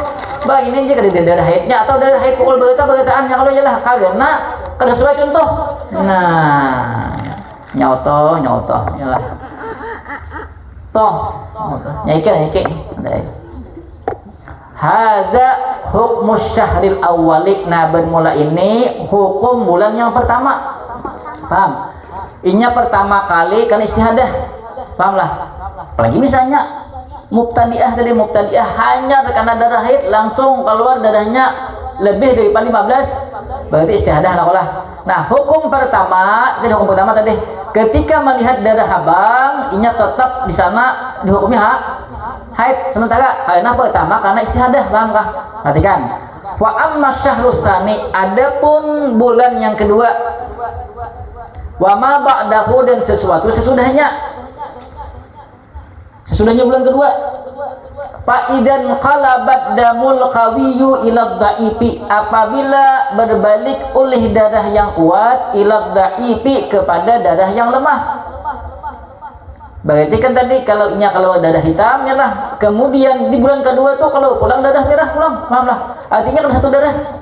Bang ini aja kada darah haidnya atau darah haid pukul berita-beritaannya, kalau jelas karena kada sesuai contoh. Nah, nyoto yalah. Toh, nyai. Hadza hukmus syahril awwali. Nah, bermula ini hukum bulan yang pertama. Paham? Inya pertama kali kan istihadah. Pahamlah. Apalagi misalnya mubtadi'ah hanya karena darah haid langsung keluar darahnya lebih daripada 15 berarti istihadah lah. Nah, hukum pertama tadi ketika melihat darah habang, inya tetap di sana dihukumi haid sementara karena pertama karena istihadah, paham kah? Perhatikan. Wa amma syahrus tsani, adapun bulan yang kedua, wa ma ba'dahu dan sesuatu sesudahnya bulan kedua, fa idan qalabat damul qawiyyu ila dha'ifi, apabila berbalik oleh darah yang kuat ila dha'ifi kepada darah yang lemah. Berarti kan tadi kalau darah hitam merah, kemudian di bulan kedua tuh kalau pulang darah merah pulang, paham lah? Artinya kalau satu darah,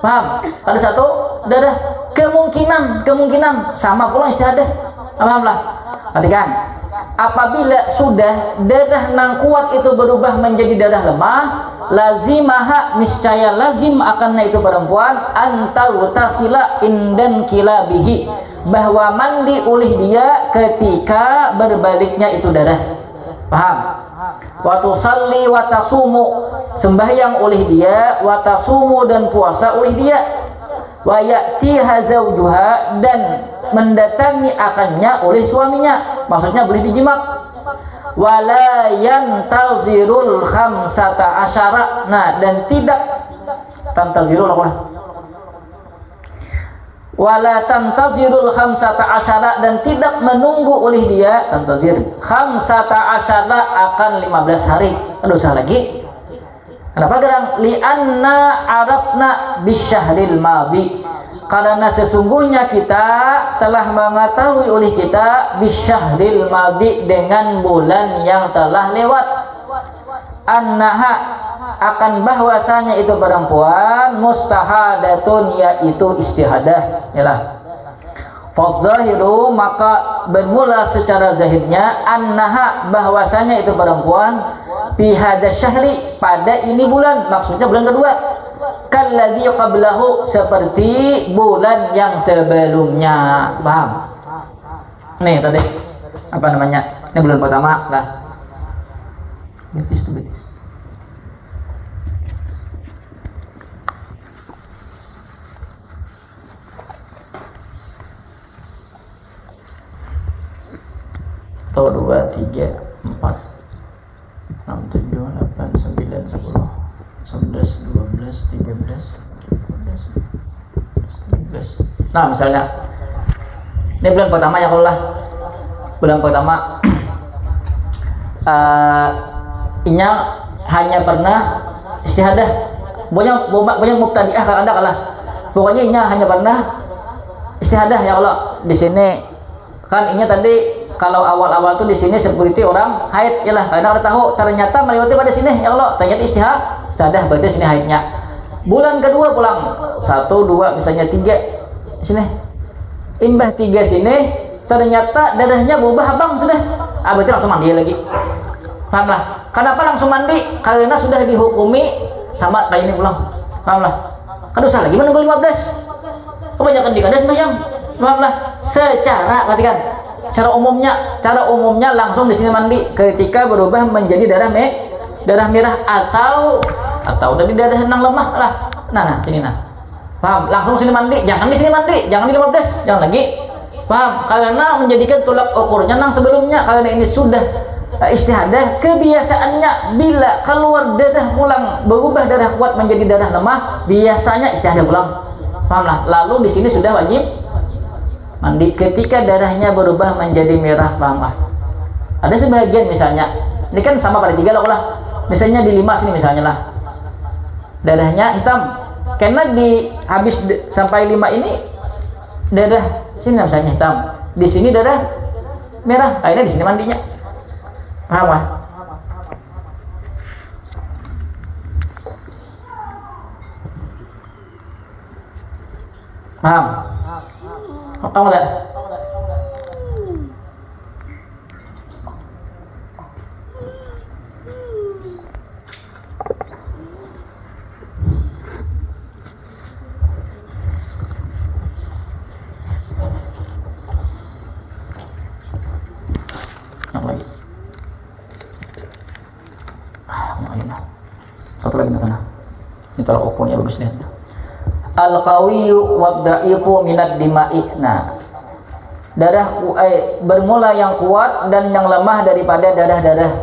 paham? Kalau satu darah kemungkinan sama pulang istihadah, paham lah? Perhatikan, apabila sudah darah nang kuat itu berubah menjadi darah lemah, lazimaha, niscaya lazim akannya itu perempuan antarutasila indan kilabihi, bahwa mandi oleh dia ketika berbaliknya itu darah, paham? Wa tusalli wa tasumu, sembahyang oleh dia, wa tasumu dan puasa oleh dia, wa ya'tiha zawjuha dan mendatangi akannya oleh suaminya, maksudnya boleh dijimat. Wala yantazirul khamsata asyara, nah dan tidak tantazirul apa? Wala tantazirul khamsata asyara, dan tidak menunggu oleh dia tantazir khamsata asyara akan 15 hari. Aduh, salah lagi. Kenapa gerang? Li'anna arabna bisyahril madi, karena sesungguhnya kita telah mengetahui oleh kita bisyahril madi dengan bulan yang telah lewat, annaha akan bahwasanya itu perempuan mustahadatun, yaitu istihadah. Yalah. Fazahiru, maka bermula secara zahirnya, annaha bahwasanya itu perempuan bihada syahri pada ini bulan, maksudnya bulan kedua, kalladzi qablahu seperti bulan yang sebelumnya, paham? Nih tadi apa namanya? Ini bulan pertama lah. Betis. Atau 2, 3, 4, 6, 7, 8, 9, 10, 11, 12, 13, 14, 15. Nah, misalnya ini bulan pertama ya Allah. Bulan pertama inya hanya pernah istihadah. Banyak mubtadi'ah kalau ada kalah. Pokoknya inya hanya pernah istihadah ya Allah. Di sini kan inya tadi kalau awal-awal tuh di sini seperti orang haid, yalah, karena kita tahu ternyata melewati pada sini ya Allah, ternyata istihadah berarti sini haidnya. Bulan kedua pulang 1, 2, misalnya 3 sini, imbah 3 sini, ternyata darahnya berubah abang sudah, berarti langsung mandi lagi, paham lah? Kenapa langsung mandi? Karena sudah dihukumi sama kayak ini pulang, paham lah? Kan usah lagi menunggu 15, kebanyakan dikades yang paham lah? Secara perhatikan, cara umumnya langsung di sini mandi ketika berubah menjadi darah merah atau tadi darah yang lemah lah. Nah sini paham? Langsung sini mandi, jangan di sini mandi, jangan di 15, jangan lagi, paham? Karena menjadikan tolak ukurnya nang sebelumnya, karena ini sudah istihadah. Kebiasaannya bila keluar darah pulang berubah darah kuat menjadi darah lemah, biasanya istihadah pulang, paham lah? Lalu di sini sudah wajib mandi ketika darahnya berubah menjadi merah, paham? Ada sebagian misalnya, ini kan sama pada 3 lah, misalnya di 5 sini misalnya lah, darahnya hitam, karena di habis sampai 5 ini darah sini misalnya hitam, di sini darah merah, akhirnya di sini mandinya, paham? Paham? Tahu nggak? Yang lagi. Satu lagi di tengah. Ini tolak ukurnya bagus deh. Al-qawiyyu wad-dha'ifu minad dima'i. Nah, darah bermula yang kuat dan yang lemah daripada darah-darah.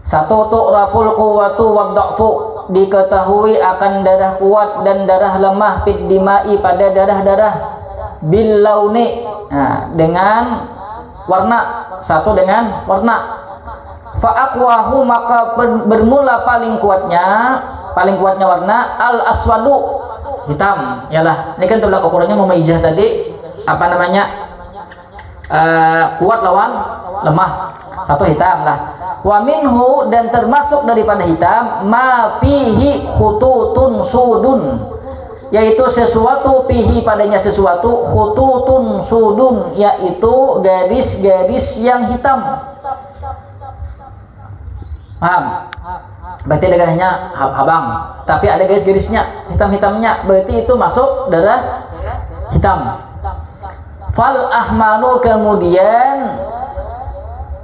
Satu, tu'raful quwwatu wad-dha'fu, diketahui akan darah kuat dan darah lemah fid dima'i pada darah-darah, bil launi, nah, dengan warna. Satu dengan warna. Fa aqwahu, maka bermula paling kuatnya warna al aswadu, hitam. Yalah, ini kan tolak ukurannya mumayyizah tadi apa namanya, kuat lawan lemah. Satu hitam lah. Wa minhu, dan termasuk daripada hitam, ma fihi khututun sudun, yaitu sesuatu, fihi padanya sesuatu, khututun sudun, yaitu garis-garis yang hitam. Paham? Berarti darahnya habang, tapi ada garis-garisnya, hitam-hitamnya, berarti itu masuk darah hitam. Fal ahmaru, kemudian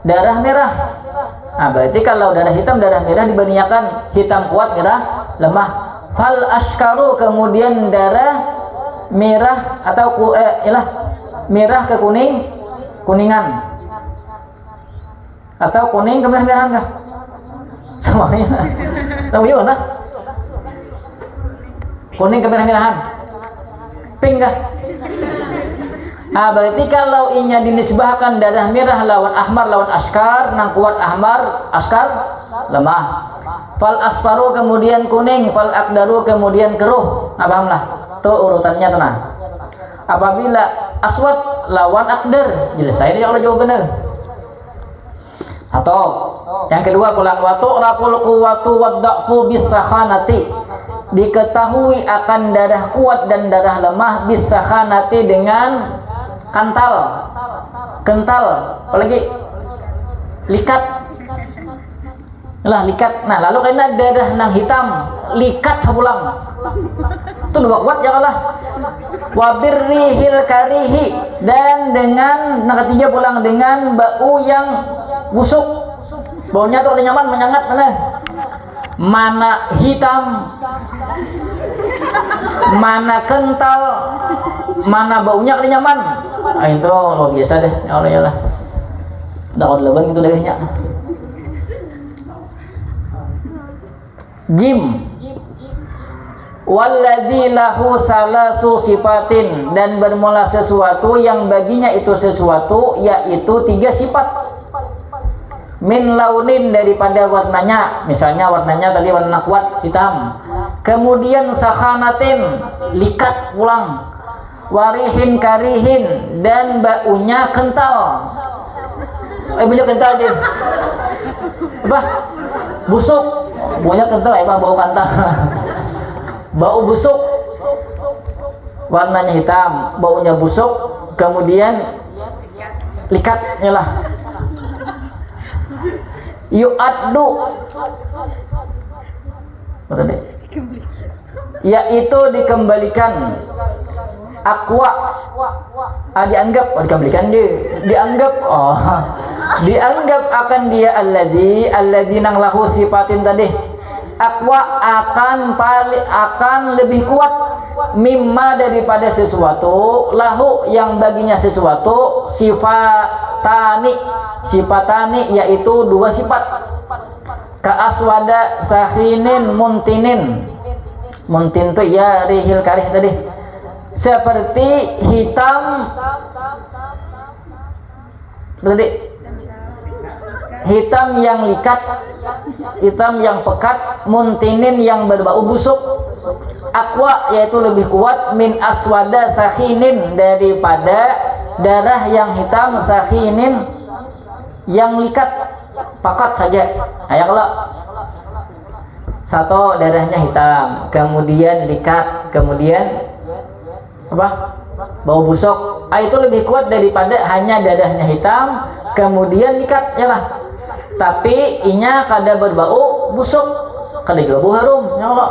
darah merah. Nah, berarti kalau darah hitam, darah merah dibandingkan hitam kuat, merah lemah. Fal ashkaru, kemudian darah merah atau merah ke kuningan, atau kuning ke merah-merahan kah? Semuanya. Tahu gimana? Kuning ke merah-merahan. Pink kah? Nah, berarti kalau inya dinisbahkan darah merah lawan ahmar lawan askar, nang kuat ahmar, askar lemah. Fal asfaru, kemudian kuning, fal akdaru, kemudian keruh. Nah, pahamlah. Tuh urutannya tenang. Apabila aswad lawan akdar, jelas saya dia Allah jawab benar. Satu. Yang kedua, waktu rapul quwwatu wad-dha'fu bis-sakhanati, diketahui akan darah kuat dan darah lemah bis-sakhanati dengan kental, apalagi likat. Lah likat. Nah, lalu karena darah nang hitam, likat pulang. Itu dua kuat ya Allah. Wabirrihil karihi, dan dengan yang ketiga pulang dengan bau yang busuk. Baunya tuh nyaman, menyengat mana hitam, mana kental, mana baunya nyaman. Nah, itu luar biasa deh. Ya Allah, ya Allah. Dakwah leban gitu dehnya. Jim. Walladzi lahu salasu sifatin, dan bermula sesuatu yang baginya itu sesuatu, yaitu 3 sifat. Min launin, daripada warnanya, misalnya warnanya tadi warna kuat hitam, kemudian sakhanatin, likat pulang, warihin karihin, dan baunya kental. Baunya kental dia apa? Busuk. Baunya kental, bau kental. Bau busuk, warnanya hitam, baunya busuk, kemudian likatnya lah. Yu'addu, yaitu dikembalikan. Aqwa, dianggap, dianggap akan dia alladzi nang lahu sifatin tadi. Aqwa akan lebih kuat mimma, daripada sesuatu, lahu yang baginya sesuatu, sifatani yaitu 2 sifat. Ka aswada sakhinin muntinin, muntin itu ya rihil karih tadi, seperti hitam tadi, hitam yang likat, hitam yang pekat, muntinin yang berbau busuk. Aqwa yaitu lebih kuat, min aswada sakhinin, daripada darah yang hitam, sakhinin yang likat, pakat saja. Ayo kalau satu darahnya hitam, kemudian likat, kemudian apa? Bau busuk. Itu lebih kuat daripada hanya darahnya hitam, kemudian likat, ya lah. Tapi inya kada berbau busuk, kada juga bau harum, ya Allah.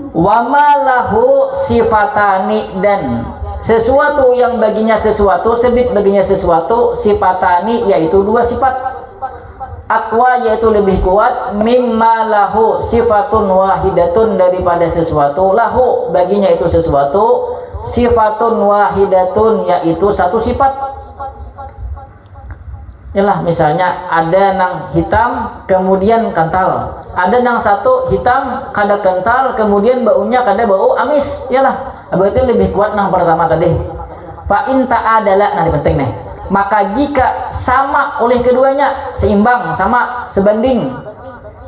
Wama lahu sifatani, dan sesuatu yang baginya sesuatu, sebit baginya sesuatu, sifatani yaitu 2 sifat. aqwa yaitu lebih kuat, mimma lahu sifatun wahidatun daripada sesuatu lahu baginya itu sesuatu sifatun wahidatun yaitu satu sifat. Yalah, misalnya ada nang hitam kemudian kental, ada nang satu hitam kada kental kemudian baunya kada bau amis. Yalah, berarti lebih kuat nang pertama tadi. Fa in ta'adala, nah ini penting nih. Maka jika sama oleh keduanya, seimbang, sama, sebanding,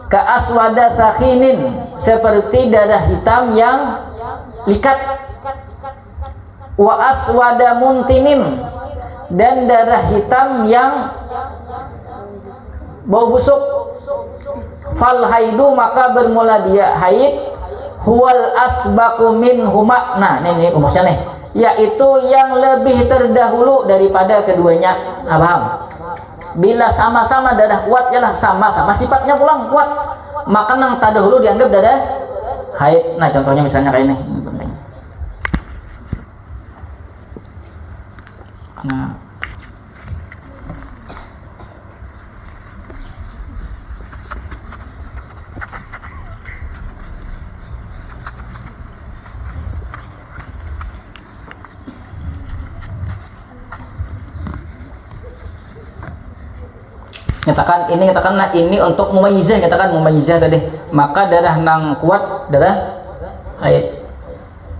ka aswada sakhinin, seperti darah hitam yang likat, wa aswada muntinin, dan darah hitam yang bau busuk, fal haidu, maka bermula dia haid, huwal asbaku min huma. Nah ini rumusnya nih, yaitu yang lebih terdahulu daripada keduanya. Nah, paham? Bila sama-sama darah kuat, yalah sama-sama sifatnya pulang kuat, maka yang terdahulu dianggap darah haid. Nah contohnya misalnya kayak ini, penting. Nah katakanlah ini untuk mumayyizah, katakan mumayyizah tadi, maka darah nang kuat darah haid.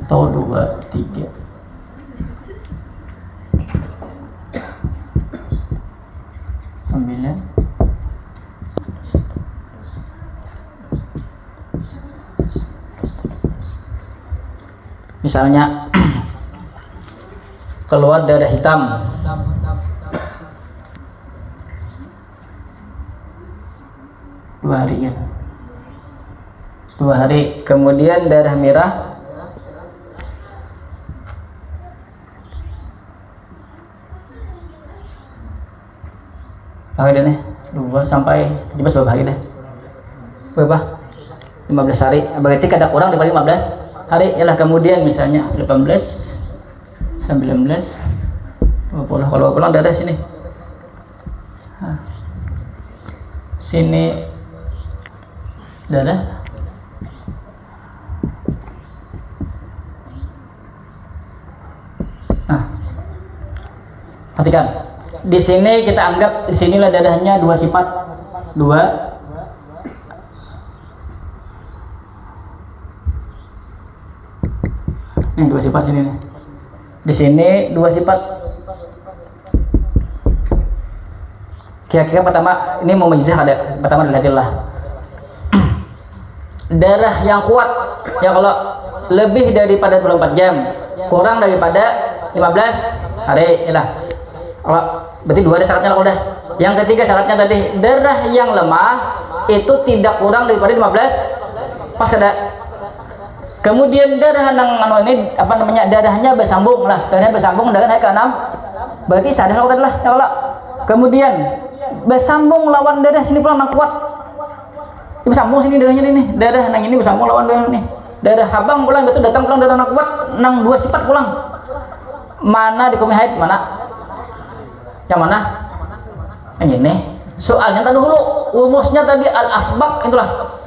Atau 2 3 9 misalnya keluar darah hitam, dua hari kemudian darah merah hari deh 2 sampai 17 berapa hari deh berapa 15 hari, berarti kada kurang daripada 15 hari. Yalah, kemudian misalnya 18 19 20, kalau pulang darah sini sini darah perhatikan di sini, kita anggap di sinilah dadahnya dua sifat, dua sifat sini nih. Di sini dua sifat. Kira-kira pertama ini mau menjizah ada pertama dilihatillah. Darah yang kuat, yang kalau lebih daripada 24 jam, kurang daripada 15 hari, yalah. Kalau berarti 2 ada syaratnya kalau udah. Yang ketiga syaratnya tadi, darah yang lemah itu tidak kurang daripada 15 pas ada. Kemudian darah yang ini apa namanya, darahnya bersambung lah, darahnya bersambung dengan hari ke-6, berarti sadar kalau tadi lah, kalau kemudian bersambung lawan darah sini pulang yang kuat, bersambung sini darahnya ini, darah yang ini bersambung lawan darah ini, darah habang pulang betul datang pulang darah yang kuat, nang dua sifat pulang, mana di kumi haid mana, yang mana, yang ini. Soalnya tadi dulu rumusnya tadi al asbab itulah.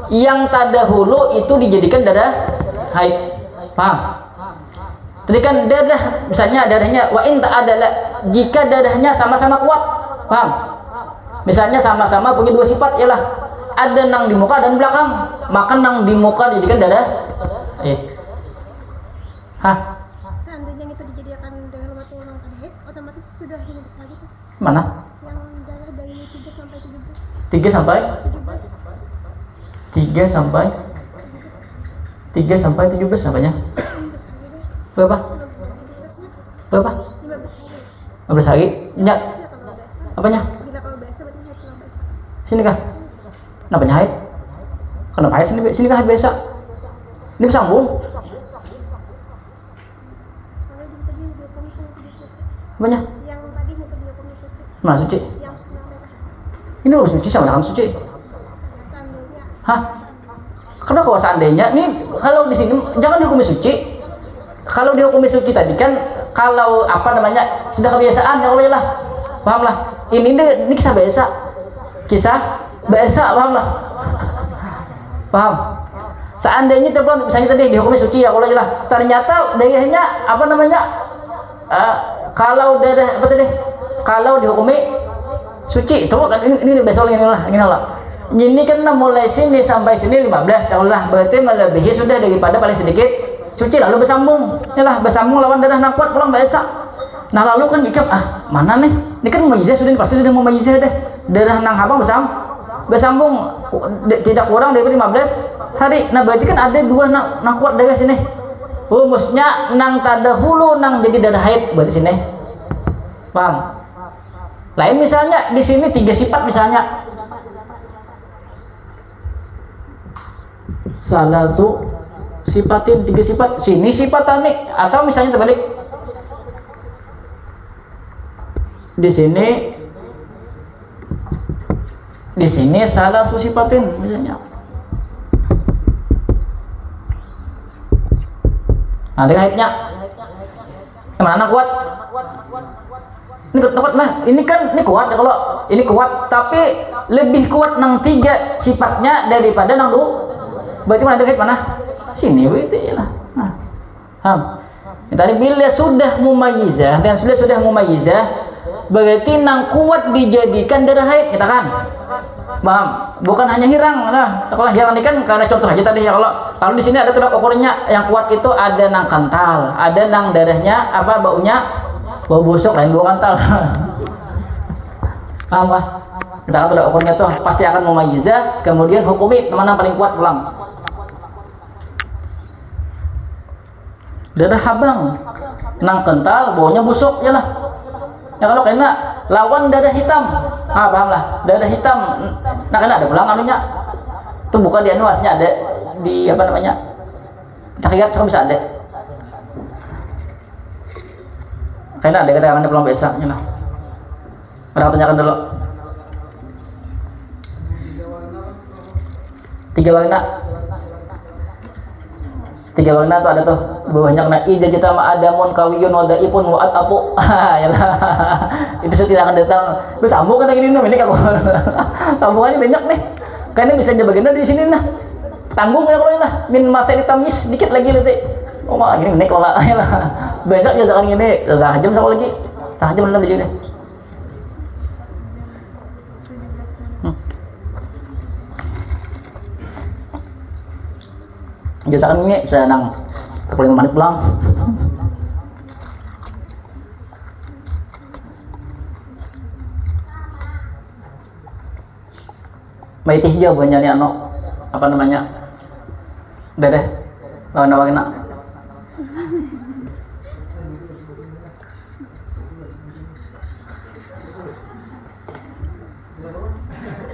Yang terdahulu itu dijadikan darah haid, paham? Tadi kan darah, misalnya darahnya wa in ta'adala, jika darahnya sama-sama kuat, paham? Misalnya sama-sama punya dua sifat, ialah ada nang di muka dan belakang, maka nang di muka dijadikan darah haid. Seandainya itu dijadikan dengan waktu orang haid, otomatis sudah habis lagi tuh. Mana? Yang darah dari 3 sampai 17. 3 sampai 17 nampaknya. Berapa? 15 hari. Nyak. Apanya? Sini kah? Nampaknya haid. Kenapa haid sini kah haid biasa? Ini bersambung. Apanya? Yang tadi mau dia komisi. Mana suci? Ini urus suci sama dengan suci. Karena kalau seandainya nih, kalau di sini jangan dihukumi suci. Kalau dihukumi suci tadi kan, kalau apa namanya sudah kebiasaan, ya Allah lah, pahamlah. Ini kisah biasa. kisah biasa, paham lah. Paham? Seandainya teman misalnya tadi dihukumi suci ya kalau jelas, ternyata darahnya apa namanya? Kalau darah apa tadi? Kalau dihukumi suci, itu kan ini besok ini lah. Ini kan mulai sini sampai sini 15 Allah, berarti melebihi sudah daripada paling sedikit suci, lalu bersambung. Yalah, bersambung lawan darah nang kuat pulang biasa. Nah lalu kan jika mana nih? Ini kan mumayizah sudah pasti sudah mumayizah deh. Darah nang habang bersambung tidak kurang dari 15 hari. Nah berarti kan ada dua nang kuat darah sini. Rumusnya nang tadahulu nang jadi darah haid berarti sini. Paham? Lain misalnya di sini 3 sifat misalnya. Salasu sifatin 3 sifat, sini sifat tani, atau misalnya terbalik. Di sini salasu sifatin misalnya. Nah, dengan haidnya mana kuat? Ini kuat lah. Ini kan ini kuat ya, kalau ini kuat, tapi lebih kuat nang 3 sifatnya daripada nang 2. Berarti mana haid mana? Sini berarti lah. Nah, tadi bila sudah mumayyizah dan sudah mumayyizah, berarti nang kuat dijadikan darah haid, kita kan? Paham? Bukan hanya hirang. Nah, kalau hirang ini kan karena contoh aja tadi ya, kalau di sini ada tolak ukurnya yang kuat itu ada nang kental, ada nang darahnya apa baunya bau busuk, lain bau kental. Paham lah? Kita kan tolak ukurnya tuh pasti akan mumayyizah, kemudian hukumi mana paling kuat pulang. Darah habang nang kental, baunya busuk ya lah. Ya kalau kena lawan darah hitam, paham lah, darah hitam. Nah kena ada pulang anunya, itu bukan di anuasnya, ada di apa namanya, tahiyat sekarang bisa ada. Kena ada kadang-kadang ada pulang biasanya lah. Ada tanyakan dulu. 3 warna. 3 warna tuh ada tuh bawahnya kena ida jata ma'adamun kawiyun wadaipun wa'at apu. Itu sudah tidak akan datang bersambung kan gini ini kalau sambungannya banyak nih karena bisa aja bagian di sini nah tanggung ya kalau ini lah min masa ditamis dikit lagi nanti oh mah gini kalau lah banyak ya sekarang ini udah jam sama lagi jam mana di sini. Biasakan ini saya nang 45 menit pulang. Maitih jawabannya nih apa namanya? Udah deh. Lawan kena.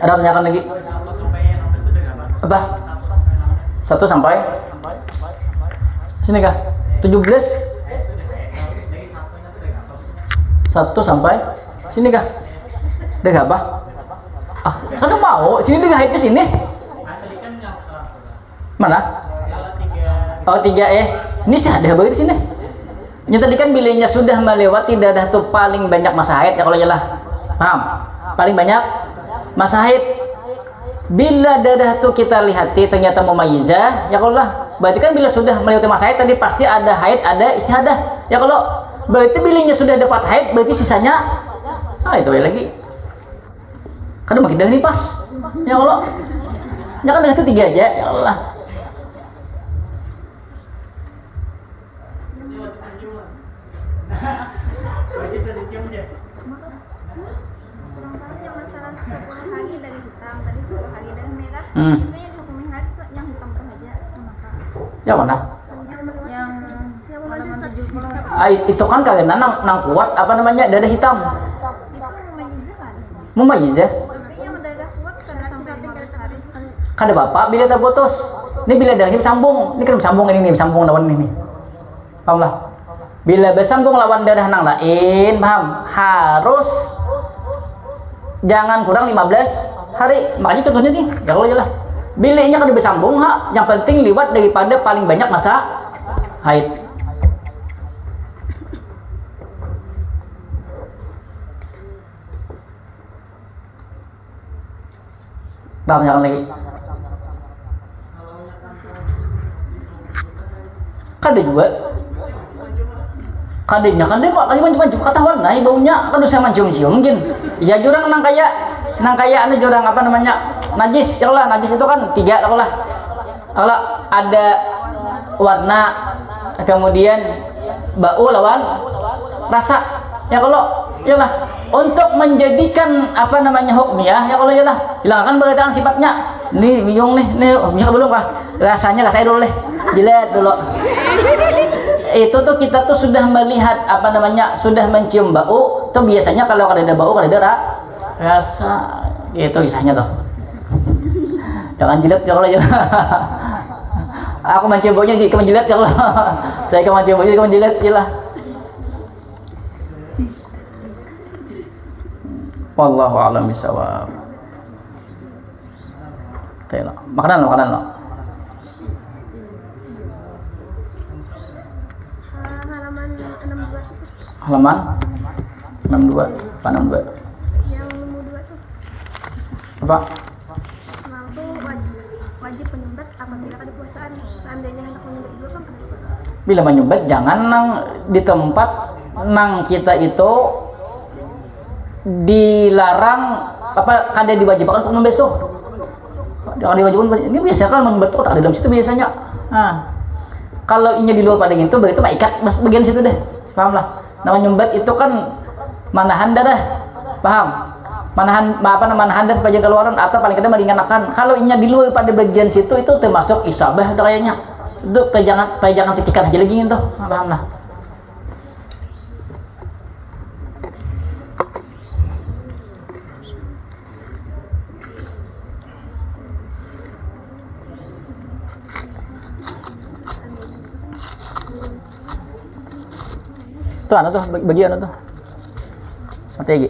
Ada tanyakan lagi? Apa? 1 sampai sini kah? 17 1 sampai sini kah? Udah apa? Kan mau sini dia haid di sini. Mana? Oh 3 ini sih ada baru di sini. Ini tadi kan bilanya sudah melewati dadah tuh paling banyak masa haid ya kalau jelas. Paham? Paling banyak masa haid. Bila dadah tuh kita lihati ternyata mumayyizah, ya kalau lah, berarti kan bila sudah melewati masa haid tadi pasti ada haid, ada istihadah. Ya kalau berarti bilanya sudah dapat haid, berarti sisanya itu lagi. Kan makin dah nih pas. Ya Allah. Ya kan itu 3 aja, ya Allah. Yang hitam aja yang mana? Yang Itu kan kalian nang kuat apa namanya darah hitam. Mumayyizah. Tapi yang darah kuat kada sampai 15 hari. Kada bapak bila tak putus. Ini bila darah sambung. Ini kan sambung ini sambung lawan ini. Paham lah? Bila bersambung lawan darah nang lain, paham? Harus jangan kurang 15 hari. Makanya contohnya nih, ya kalau jelas. Bilanya kan bersambung, yang penting liwat daripada paling banyak masa haid. Tanyakan lagi. Kada juga. Kadenya kan dia kok lagi mancung ketahuan nah baunya kan udah mancung-cium mungkin. Ya jurang nang kaya anu jurang apa namanya? Najis. Ya lah najis itu kan 3 lah. Kalau ada warna kemudian bau lawan rasa. Ya kalau yalah untuk menjadikan apa namanya hukmiyah ya kalau yalah hilangkan berkaitan sifatnya nih bingung nih minyak belum kah rasanya saya dulu deh jilat dulu itu tuh kita tuh sudah melihat apa namanya sudah mencium bau tuh biasanya kalau ada bau ada rasa itu kisahnya tuh jangan jilat ya kalau ya aku mencium baunya jadi kamu jilat ya kalau saya kamu mencium baunya kamu jilat lah. Wallahu a'lam bishawab. Oke, makanan lo. Halaman 62. Halaman 62. Apa 62? Yang nomor 2 tuh. Apa? Semalam tuh wajib penyumbat apabila ada puasaan. Seandainya hendak menyumbat dulu kan pada puasa. Bila menyumbat jangan nang di tempat nang kita itu dilarang apa kada diwajibkan untuk membasuh. Jangan diwajibkan. Ini biasa kan menyumbat tuh tak ada dalam situ biasanya. Nah, kalau ini di luar pada itu begitu mah ikat bagian situ deh. Paham lah. Nama menyumbat itu kan manahan darah. Paham? Manahan darah supaya keluaran atau paling tidak meringankan. Kalau ini di luar pada bagian situ itu termasuk isabah kayaknya. Itu jangan tipikan aja lagi gitu. Paham lah. Tuh, tuh bagian tuh. Mategi.